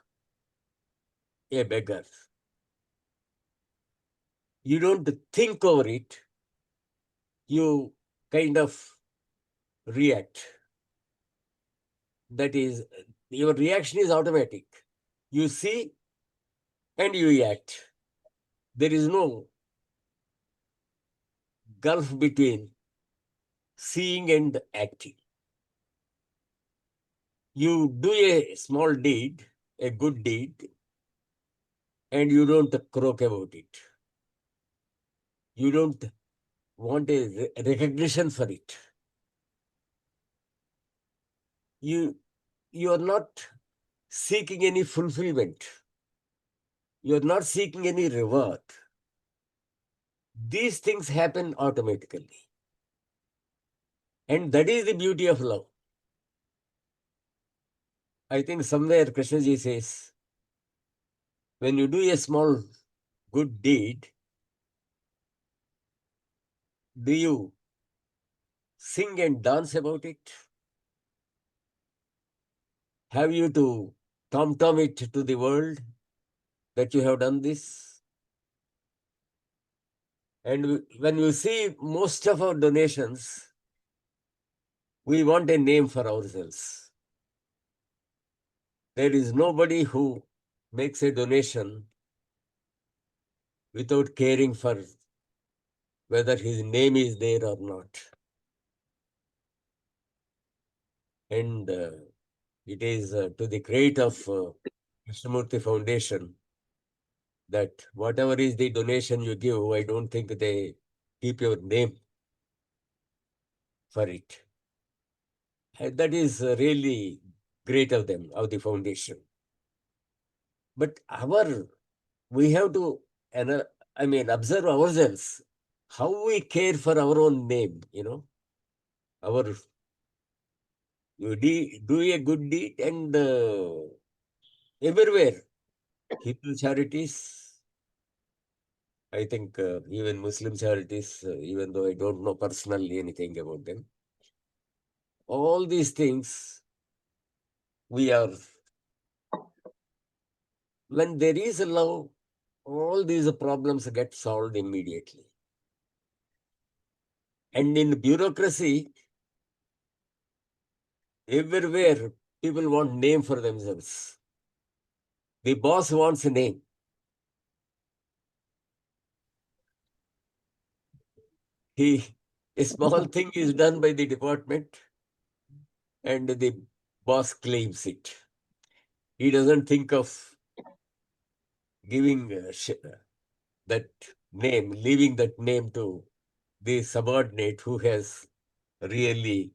[SPEAKER 3] a beggar. You don't think over it. You kind of react. That is, your reaction is automatic. You see and you act. There is no gulf between seeing and acting. You do a small deed, a good deed, and you don't croak about it. You don't want a recognition for it. You are not seeking any fulfillment. You are not seeking any reward. These things happen automatically. And that is the beauty of love. I think somewhere Krishnaji says, when you do a small good deed, do you sing and dance about it? Have you to tom-tom it to the world that you have done this? And when you see most of our donations, we want a name for ourselves. There is nobody who makes a donation without caring for whether his name is there or not. And it is to the credit of Dakshina Murthy Foundation that whatever is the donation you give, I don't think they keep your name for it. And that is really great of them, of the foundation. But we have to, observe ourselves, how we care for our own name, you do a good deed and everywhere, Hindu charities, I think even Muslim charities, even though I don't know personally anything about them, all these things when there is a love, all these problems get solved immediately. And in bureaucracy, everywhere people want name for themselves. The boss wants a name. A small thing is done by the department and the boss claims it. He doesn't think of giving that name, leaving that name to the subordinate who has really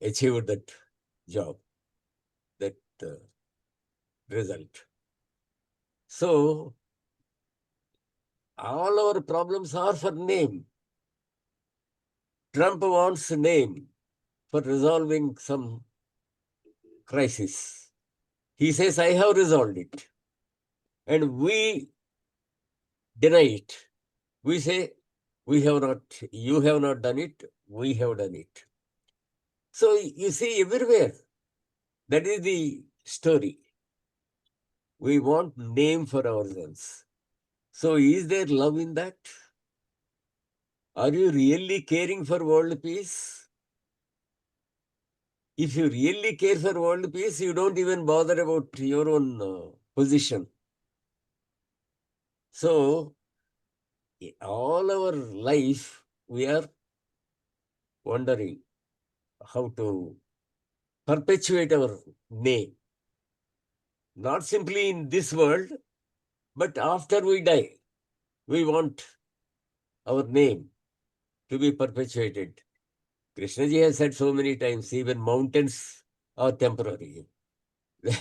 [SPEAKER 3] achieved that job, that result. So, all our problems are for name. Trump wants a name for resolving some crisis. He says, I have resolved it. And we deny it. We say, you have not done it, we have done it. So you see everywhere, that is the story. We want name for ourselves. So is there love in that? Are you really caring for world peace? If you really care for world peace, you don't even bother about your own position. So, all our life, we are wondering how to perpetuate our name. Not simply in this world, but after we die, we want our name to be perpetuated. Krishnaji has said so many times, even mountains are temporary,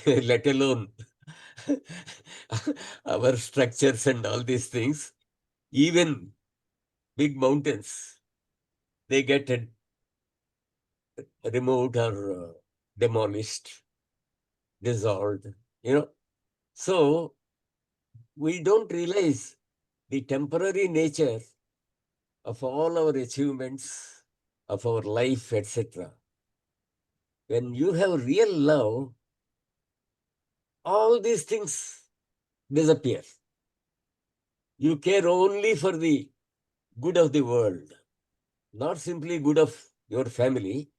[SPEAKER 3] let alone our structures and all these things. Even big mountains, they get removed or demolished, dissolved, So we don't realize the temporary nature of all our achievements, of our life, etc. When you have real love, all these things disappear. You care only for the good of the world, not simply good of your family,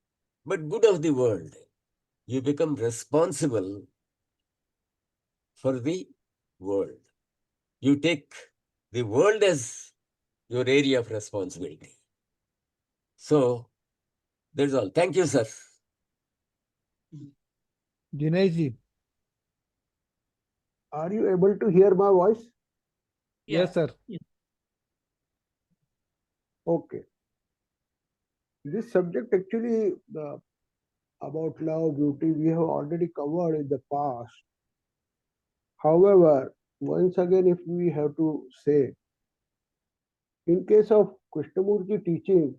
[SPEAKER 3] but good of the world. You become responsible for the world. You take the world as your area of responsibility. So that's all. Thank you, sir.
[SPEAKER 2] Dinesh ji,
[SPEAKER 6] Are you able to hear my voice?
[SPEAKER 2] yes, sir.
[SPEAKER 1] Yeah.
[SPEAKER 6] Okay. This subject actually about love, beauty, we have already covered in the past. However, once again, if we have to say, in case of Krishnamurti teachings,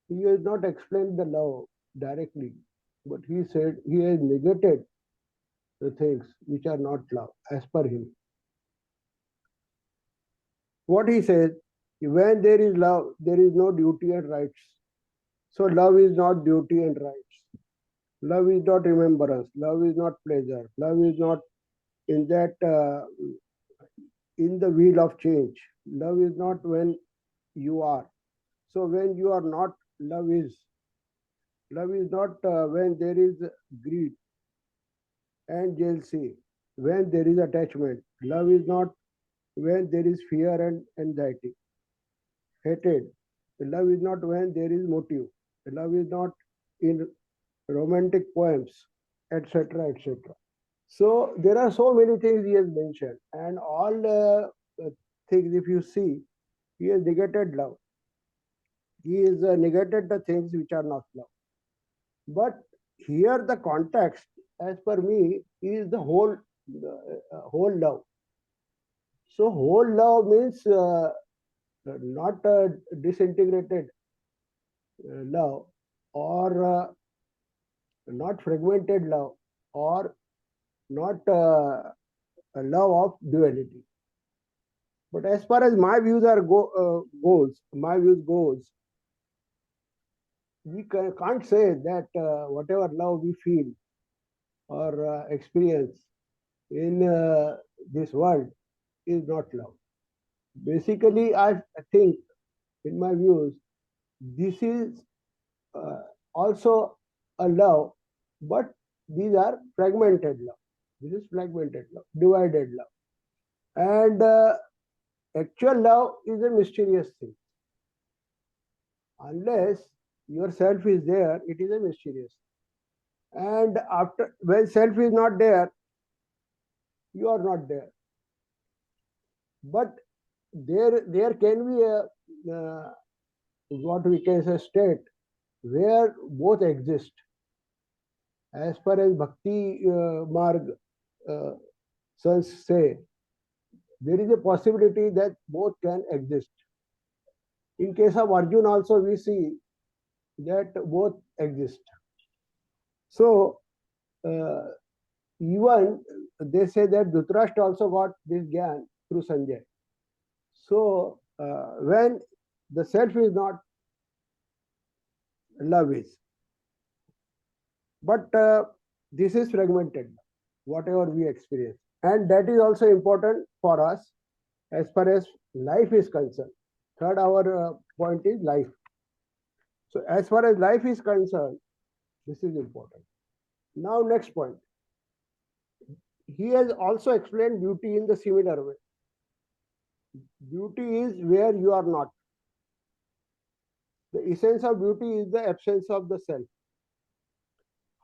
[SPEAKER 6] he has not explained the love directly, but he said he has negated the things which are not love, as per him. What he says, when there is love, there is no duty and rights. So love is not duty and rights. Love is not remembrance. Love is not pleasure. Love is not in that in the wheel of change. Love is not when you are. So when you are not, love is. Love is not when there is greed and jealousy. When there is attachment. Love is not when there is fear and anxiety. Hatred. Love is not when there is motive. Love is not in romantic poems, etc., etc. So there are so many things he has mentioned, and all things, if you see, he has negated love. He has negated the things which are not love. But here the context, as per me, is the whole love. So whole love means not disintegrated love, or not fragmented love, or not a love of duality. But as far as my views goes, we can't say that whatever love we feel or experience in this world is not love. Basically, I think, in my views, this is uh, also a love, but these are fragmented love. This is fragmented love, divided love. And actual love is a mysterious thing. Unless your self is there, it is a mysterious thing. And after, when self is not there, you are not there. But there can be a what we can say state where both exist. As far as Bhakti Marg sons say, there is a possibility that both can exist. In case of Arjun also we see that both exist. So uh, even they say that Dhritarashtra also got this gyan through Sanjay. So when the self is not, love is. But this is fragmented, whatever we experience. And that is also important for us as far as life is concerned. Third, our point is life. So as far as life is concerned, this is important. Now, next point. He has also explained beauty in the similar way. Beauty is where you are not. The essence of beauty is the absence of the self.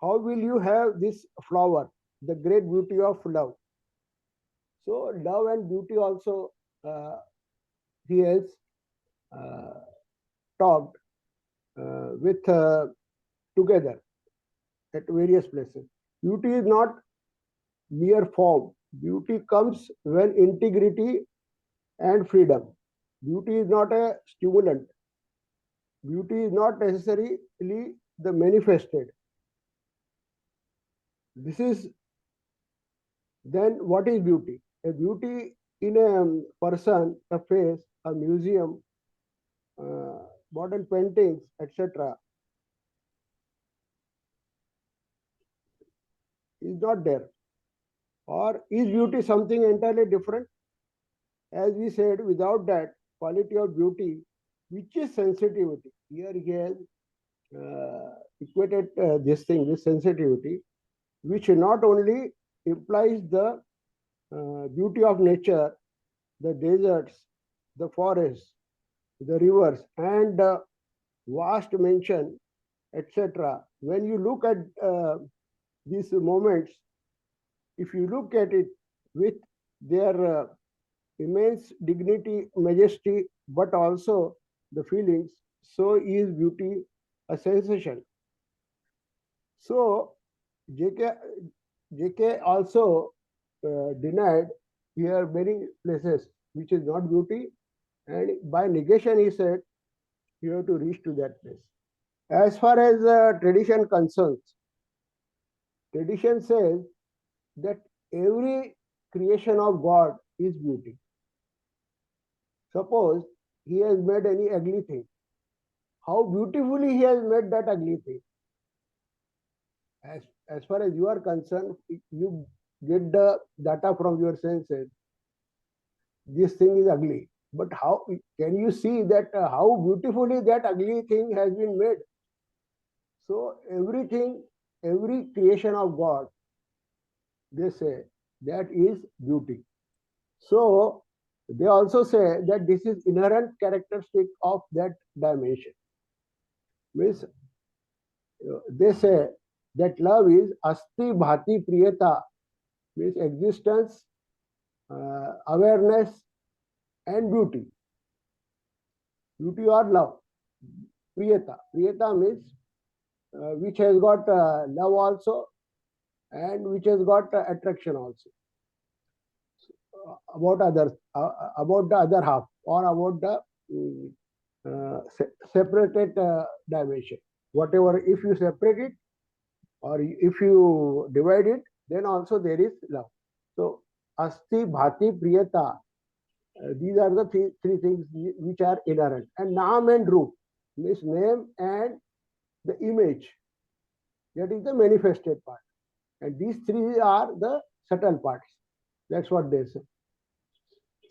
[SPEAKER 6] How will you have this flower, the great beauty of love? So, love and beauty also he has uh, talked with together at various places. Beauty is not mere form. Beauty comes when integrity and freedom. Beauty is not a stimulant. Beauty is not necessarily the manifested. This is then what is beauty? A beauty in a person, a face, a museum, uh, modern paintings, etc., is not there. Or is beauty something entirely different? As we said, without that quality of beauty, which is sensitivity. Here he has equated this thing with sensitivity, which not only implies the beauty of nature, the deserts, the forests, the rivers, and vast mansion, etc. When you look at these moments, if you look at it with their immense dignity, majesty, but also the feelings, so is beauty a sensation. So JK, JK also denied here many places which is not beauty, and by negation he said you have to reach to that place. As far as tradition concerns, tradition says that every creation of God is beauty. Suppose he has made any ugly thing, how beautifully he has made that ugly thing. As far as you are concerned, you get the data from your senses. This thing is ugly, but how can you see that how beautifully that ugly thing has been made? So everything, every creation of God, they say that is beauty. So they also say that this is inherent characteristic of that dimension. Means they say that love is asti bhati priyata, means existence, awareness, and beauty. Beauty or love. Priyata. Priyata means which has got love also and which has got attraction also about others, about the other half or about the separated dimension. Whatever, if you separate it or if you divide it, then also there is love. So, asti, bhati, priyata, these are the three things which are inherent. And naam and roop means name and the image. That is the manifested part. And these three are the subtle parts. That's what they say.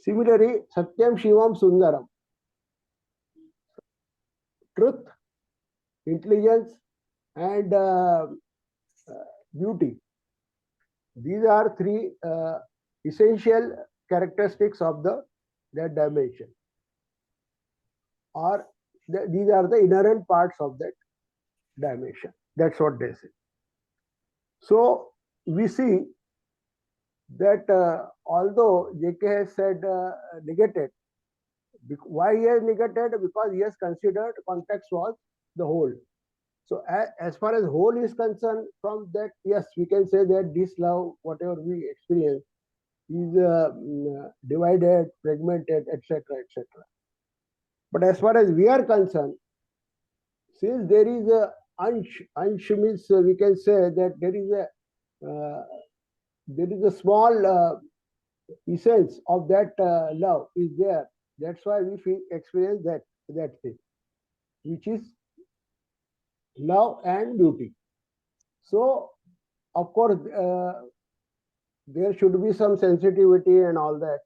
[SPEAKER 6] Similarly, Satyam Shivam Sundaram. Truth, intelligence, and beauty. These are three essential characteristics of that dimension. Or these are the inherent parts of that dimension. That's what they say. So we see that although JK has said negated, why he has negated? Because he has considered context was the whole. So as far as whole is concerned, from that, yes, we can say that this love, whatever we experience, is divided, fragmented, etc., etc. But as far as we are concerned, since there is a ansh means we can say that there is a small essence of that love is there. That's why we experience that thing, which is love and beauty. So, of course, there should be some sensitivity and all that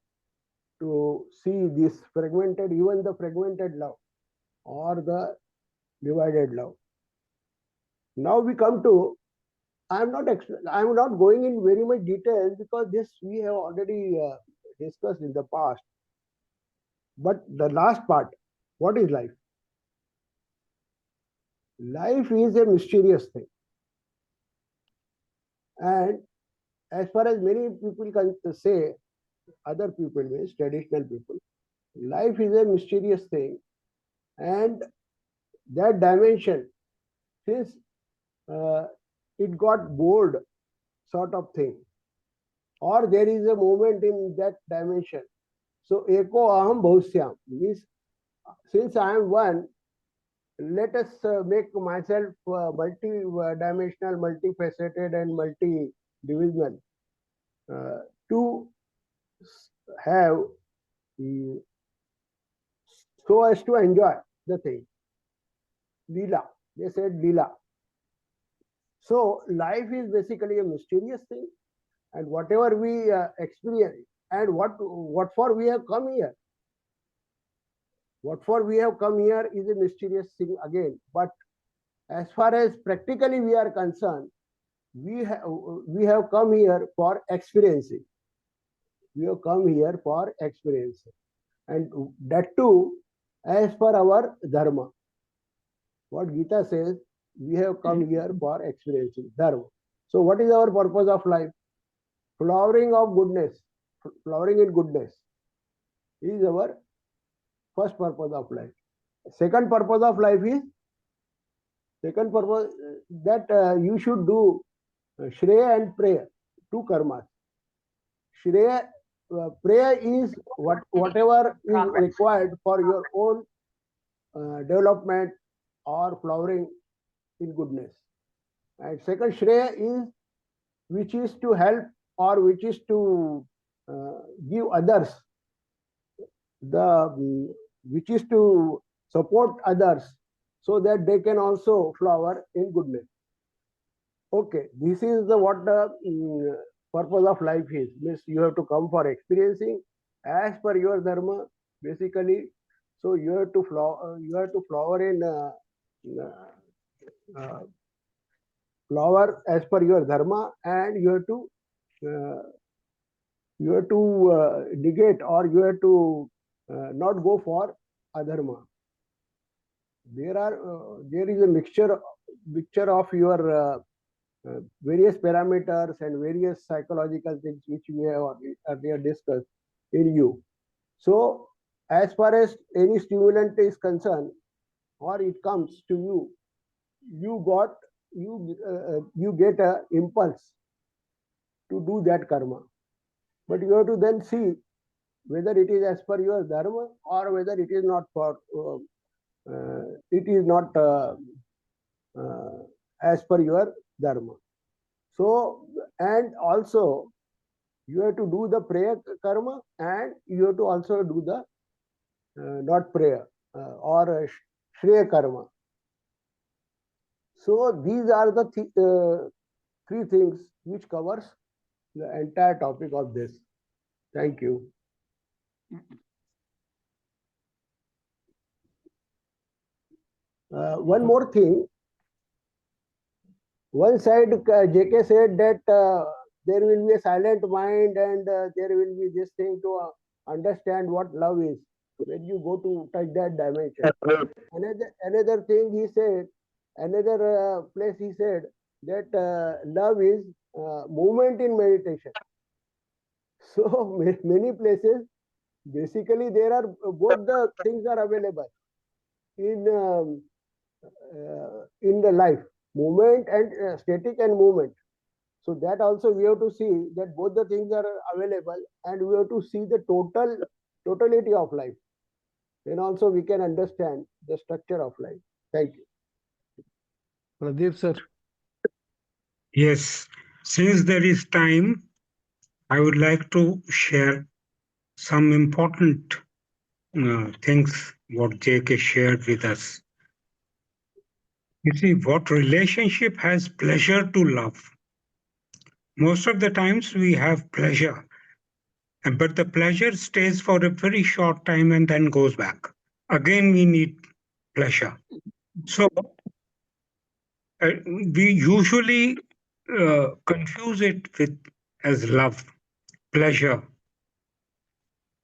[SPEAKER 6] to see this fragmented, even the fragmented love or the divided love. Now we come to, I'm not going in very much details because this we have already discussed in the past. But the last part, what is life? Life is a mysterious thing. And as far as many people can say, other people means traditional people, life is a mysterious thing. And that dimension, since it got bored sort of thing, or there is a moment in that dimension. So, eko aham bhavusyam means since I am one, let us make myself multi-dimensional, multifaceted, and multi-divisional to have so as to enjoy the thing. Leela, they said Leela. So life is basically a mysterious thing, and whatever we experience, and what for we have come here. What for we have come here is a mysterious thing again. But as far as practically we are concerned, we have come here for experiencing. We have come here for experiencing, and that too as per our dharma. What Gita says, we have come here for experiencing dharma. So what is our purpose of life? Flowering of goodness, flowering in goodness is our first purpose of life. Second purpose of life is Second purpose that you should do Shreya and prayer, two karmas. Shreya, prayer is whatever is required for your own development or flowering in goodness. And second Shreya is which is to help or which is to give others the which is to support others so that they can also flower in goodness. Okay, this is the what the purpose of life is. Means you have to come for experiencing as per your dharma, basically. So you have to flower in flower as per your dharma, and uh, you have to negate or you have to not go for adharma. There is a mixture of your various parameters and various psychological things which we have earlier discussed in you. So as far as any stimulant is concerned, or it comes to you, you get a impulse to do that karma. But you have to then see whether it is as per your dharma or whether it is not as per your dharma. So, and also you have to do the prayer karma, and you have to also do the not prayer or shreya karma. So these are the three things which covers the entire topic of this. Thank you. One more thing. One side, JK said that there will be a silent mind and there will be this thing to understand what love is when you go to touch that dimension. Another thing he said, another place he said that love is movement in meditation. So many places, basically there are both the things are available in the life, movement and static and movement. So that also we have to see that both the things are available, and we have to see the totality of life. Then also we can understand the structure of life. Thank you.
[SPEAKER 2] Pradeep sir.
[SPEAKER 5] Yes, since there is time, I would like to share some important things what JK shared with us. You see, what relationship has pleasure to love? Most of the times we have pleasure, but the pleasure stays for a very short time and then goes back. Again, we need pleasure. So we usually confuse it with as love, pleasure.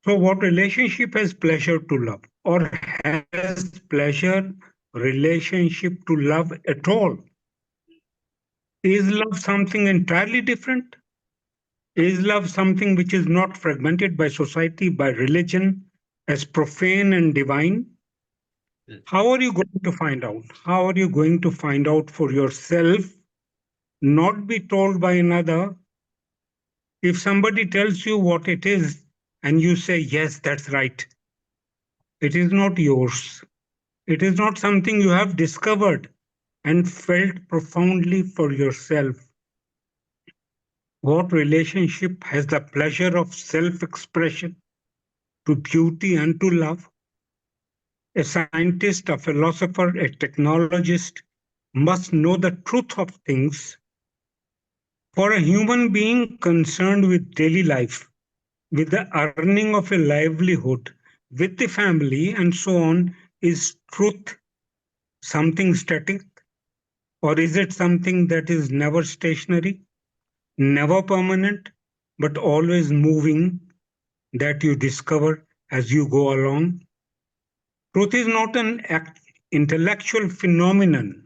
[SPEAKER 5] So what relationship has pleasure to love, or has pleasure relationship to love at all? Is love something entirely different? Is love something which is not fragmented by society, by religion, as profane and divine? How are you going to find out? How are you going to find out for yourself, not be told by another? If somebody tells you what it is and you say, yes, that's right, it is not yours. It is not something you have discovered and felt profoundly for yourself. What relationship has the pleasure of self-expression to beauty and to love? A scientist, a philosopher, a technologist must know the truth of things. For a human being concerned with daily life, with the earning of a livelihood, with the family and so on, is truth something static? Or is it something that is never stationary, never permanent, but always moving, that you discover as you go along? Truth is not an intellectual phenomenon.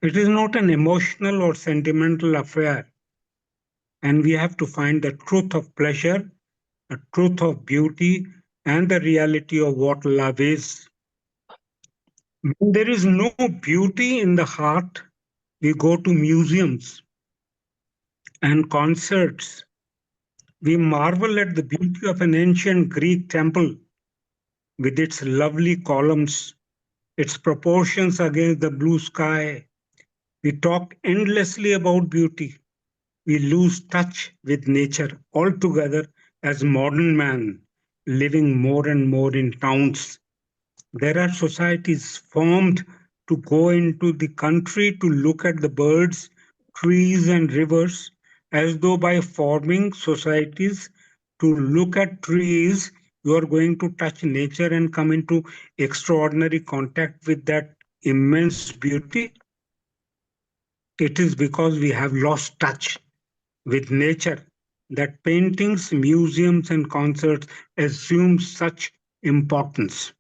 [SPEAKER 5] It is not an emotional or sentimental affair. And we have to find the truth of pleasure, the truth of beauty, and the reality of what love is. When there is no beauty in the heart, we go to museums and concerts. We marvel at the beauty of an ancient Greek temple with its lovely columns, its proportions against the blue sky. We talk endlessly about beauty. We lose touch with nature altogether as modern man, living more and more in towns. There are societies formed to go into the country to look at the birds, trees, and rivers, as though by forming societies to look at trees, you are going to touch nature and come into extraordinary contact with that immense beauty. It is because we have lost touch with nature that paintings, museums, and concerts assume such importance.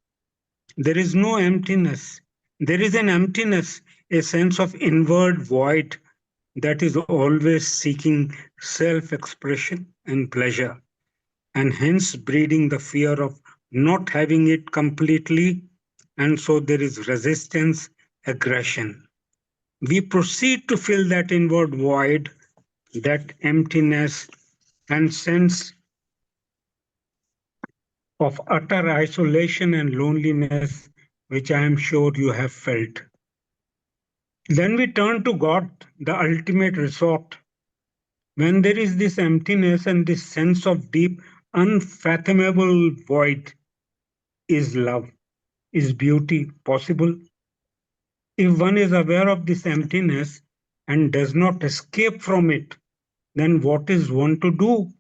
[SPEAKER 5] There is no emptiness. There is an emptiness, a sense of inward void that is always seeking self expression and pleasure, and hence breeding the fear of not having it completely. And so there is resistance, aggression. We proceed to fill that inward void, that emptiness, and sense of utter isolation and loneliness, which I am sure you have felt. Then we turn to God, the ultimate resort. When there is this emptiness and this sense of deep, unfathomable void, is love, is beauty possible? If one is aware of this emptiness and does not escape from it, then what is one to do?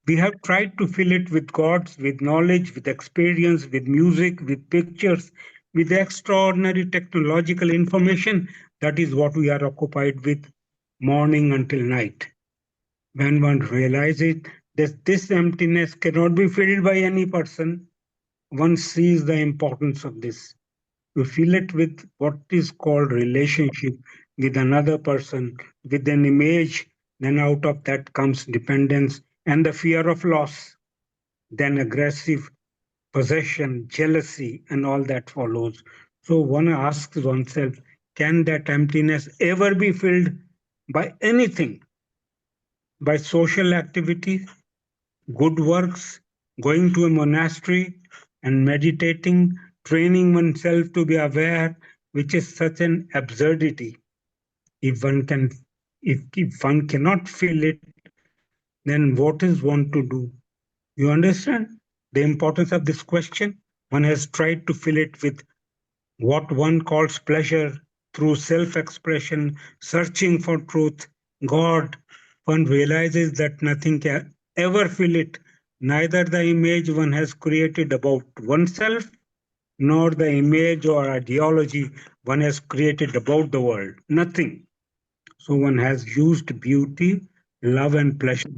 [SPEAKER 5] We have tried to fill it with gods, with knowledge, with experience, with music, with pictures, with extraordinary technological information. That is what we are occupied with morning until night. When one realizes that this emptiness cannot be filled by any person, one sees the importance of this. To fill it with what is called relationship with another person, with an image, then out of that comes dependence and the fear of loss, then aggressive possession, jealousy, and all that follows. So one asks oneself, can that emptiness ever be filled by anything? By social activity, good works, going to a monastery and meditating, training oneself to be aware, which is such an absurdity. If one can, if one cannot feel it, then what is one to do? You understand the importance of this question? One has tried to fill it with what one calls pleasure through self expression, searching for truth, God. One realizes that nothing can ever fill it, neither the image one has created about oneself, nor the image or ideology one has created about the world. Nothing. So one has used beauty, love, and pleasure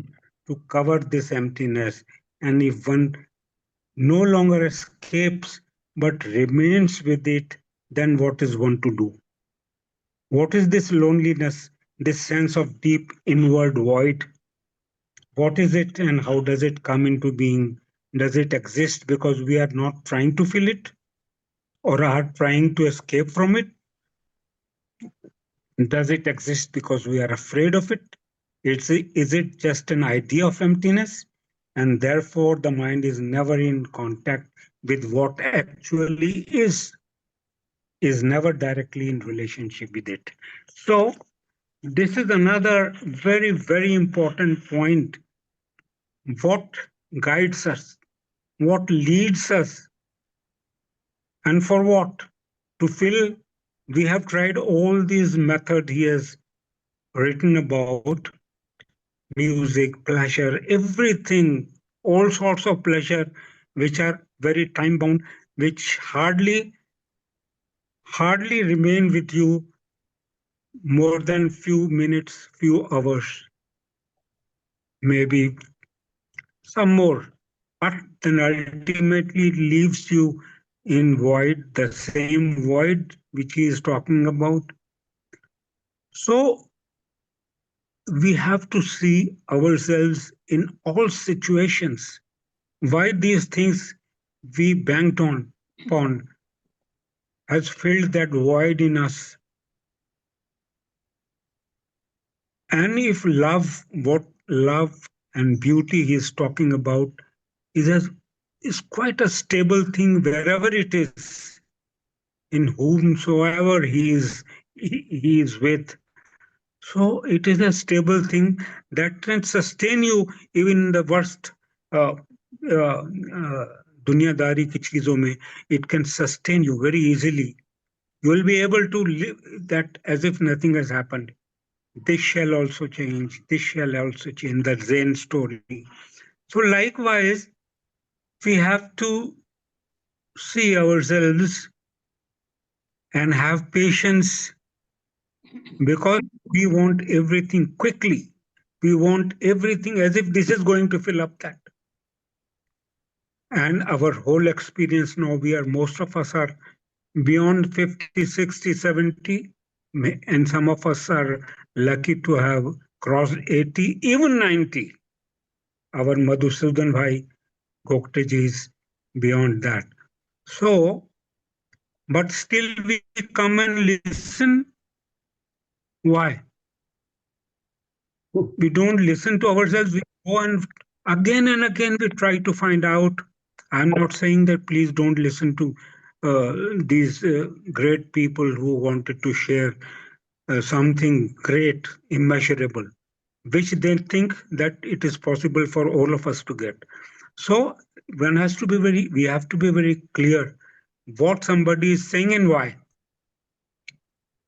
[SPEAKER 5] to cover this emptiness. And if one no longer escapes but remains with it, then what is one to do? What is this loneliness, this sense of deep inward void? What is it and how does it come into being? Does it exist because we are not trying to fill it or are trying to escape from it? Does it exist because we are afraid of it? Is it just an idea of emptiness? And therefore, the mind is never in contact with what actually is never directly in relationship with it. So, this is another very, very important point. What guides us? What leads us? And for what? To fill, we have tried all these methods he has written about music, pleasure, everything, all sorts of pleasure, which are very time bound, which hardly remain with you more than few minutes, few hours, maybe some more, but then ultimately leaves you in void, the same void which he is talking about. So we have to see ourselves in all situations. Why these things we banked on upon? has filled that void in us. And if love, what love and beauty he is talking about is quite a stable thing wherever it is, in whomsoever he is with. So it is a stable thing that can sustain you even in the worst uh, दुनियादारी की चीजों में. It can sustain you very easily. You will be able to live that as if nothing has happened. This shall also change. This shall also change. The Zen story. So likewise, we have to see ourselves and have patience, because we want everything quickly. We want everything as if this is going to fill up that. And our whole experience now, most of us are beyond 50, 60, 70, and some of us are lucky to have crossed 80, even 90. Our Madhusudan Bhai Gokte ji is beyond that. So, but still we come and listen. Why? We don't listen to ourselves. We go and again we try to find out. I'm not saying that please don't listen to these great people who wanted to share something great, immeasurable, which they think that it is possible for all of us to get. So we have to be very clear what somebody is saying and why.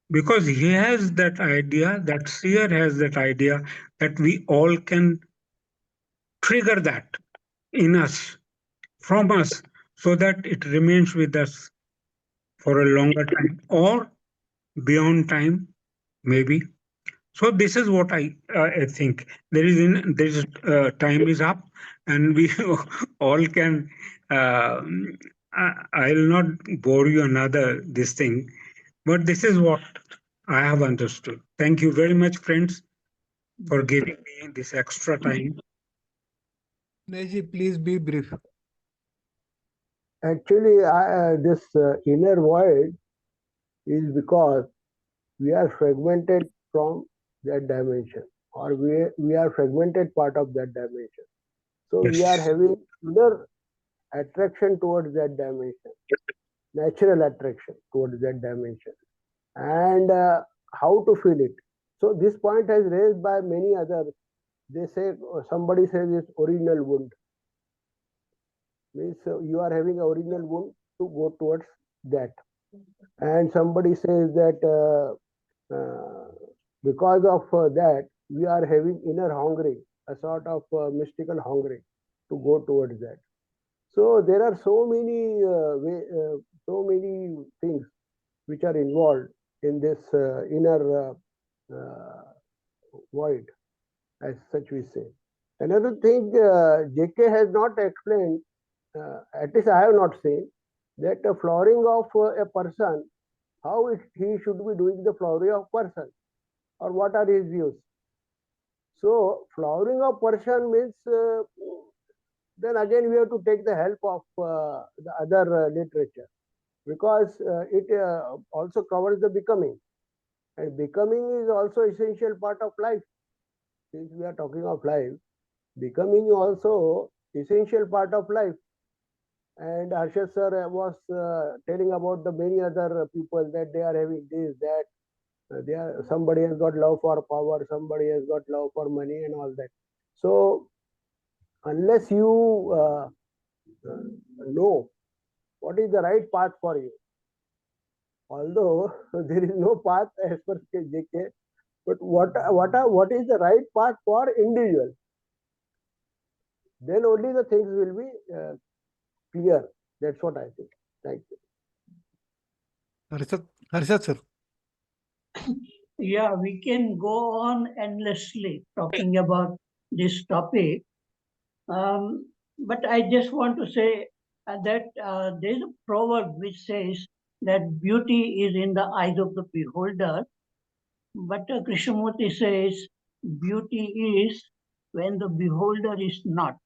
[SPEAKER 5] Because he has that idea, that seer has that idea that we all can trigger that in us, from us, so that it remains with us for a longer time or beyond time, maybe. So this is what I think. Time is up, and we all can. I'll not bore you another this thing, but this is what I have understood. Thank you very much, friends, for giving me this extra time.
[SPEAKER 2] Dinesh, please be brief.
[SPEAKER 6] Actually, this inner void is because we are fragmented from that dimension, or we are fragmented part of that dimension. So we are
[SPEAKER 5] Yes.
[SPEAKER 6] having inner attraction towards that dimension, natural attraction towards that dimension, and how to feel it. So this point is raised by many others. They say, somebody says it's original wound, means you are having a original wound to go towards that, and somebody says that because of that we are having inner hungering, a sort of mystical hungering to go towards that. So there are so many things which are involved in this inner void, as such we say. Another thing, JK has not explained, at least I have not seen, that the flowering of a person, how he should be doing the flowering of person, or what are his views. So flowering of person means, then again we have to take the help of the other literature, because it also covers the becoming, and becoming is also essential part of life. Since we are talking of life, becoming also essential part of life. And Harshad sir was telling about the many other people that they are having this, that they are, somebody has got love for power, somebody has got love for money and all that. So unless you know what is the right path for you, although there is no path as per JK, but what is the right path for individual, then only the things will be clear. That's what I think. Thank you.
[SPEAKER 2] Harshad sir.
[SPEAKER 1] Yeah, we can go on endlessly talking about this topic. But I just want to say that there is a proverb which says that beauty is in the eyes of the beholder. But Krishnamurti says beauty is when the beholder is not.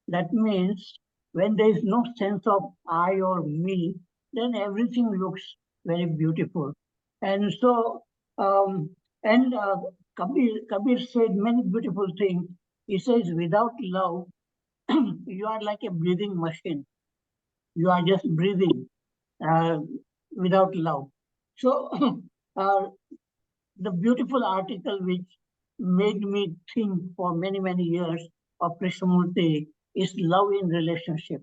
[SPEAKER 1] That means when there is no sense of I or me, then everything looks very beautiful. And so, and Kabir said many beautiful things. He says, without love, you are like a breathing machine. You are just breathing uh, without love. So, uh, the beautiful article which made me think for many, many years of Krishnamurti is love in relationship.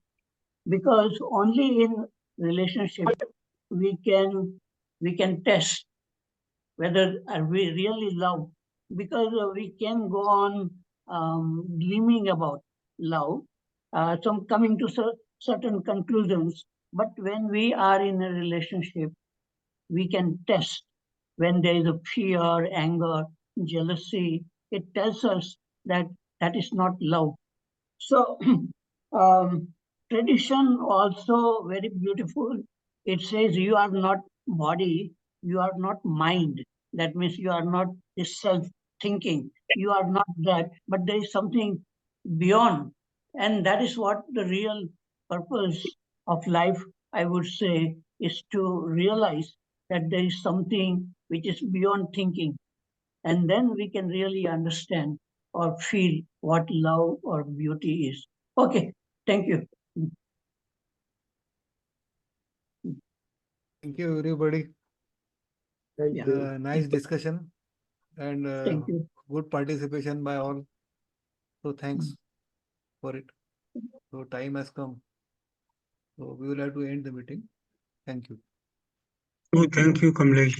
[SPEAKER 1] Because only in relationship we can test whether we really love, because we can go on dreaming about love, some coming to certain conclusions. But when we are in a relationship, we can test when there is a fear, anger, jealousy. It tells us that that is not love. So, um, tradition also very beautiful. It says you are not body, you are not mind. That means you are not this self thinking. You are not that, but there is something beyond. And that is what the real purpose of life, I would say, is to realize that there is something which is beyond thinking, and then we can really understand or feel what love or beauty is. Okay, thank you.
[SPEAKER 2] Thank you, everybody.
[SPEAKER 6] Thank
[SPEAKER 1] Yeah,
[SPEAKER 6] you.
[SPEAKER 2] Nice discussion and
[SPEAKER 1] thank you.
[SPEAKER 2] good participation by all. So thanks for it. So time has come. So we will have to end the meeting. Thank you.
[SPEAKER 5] Oh, thank you, Kamlesh.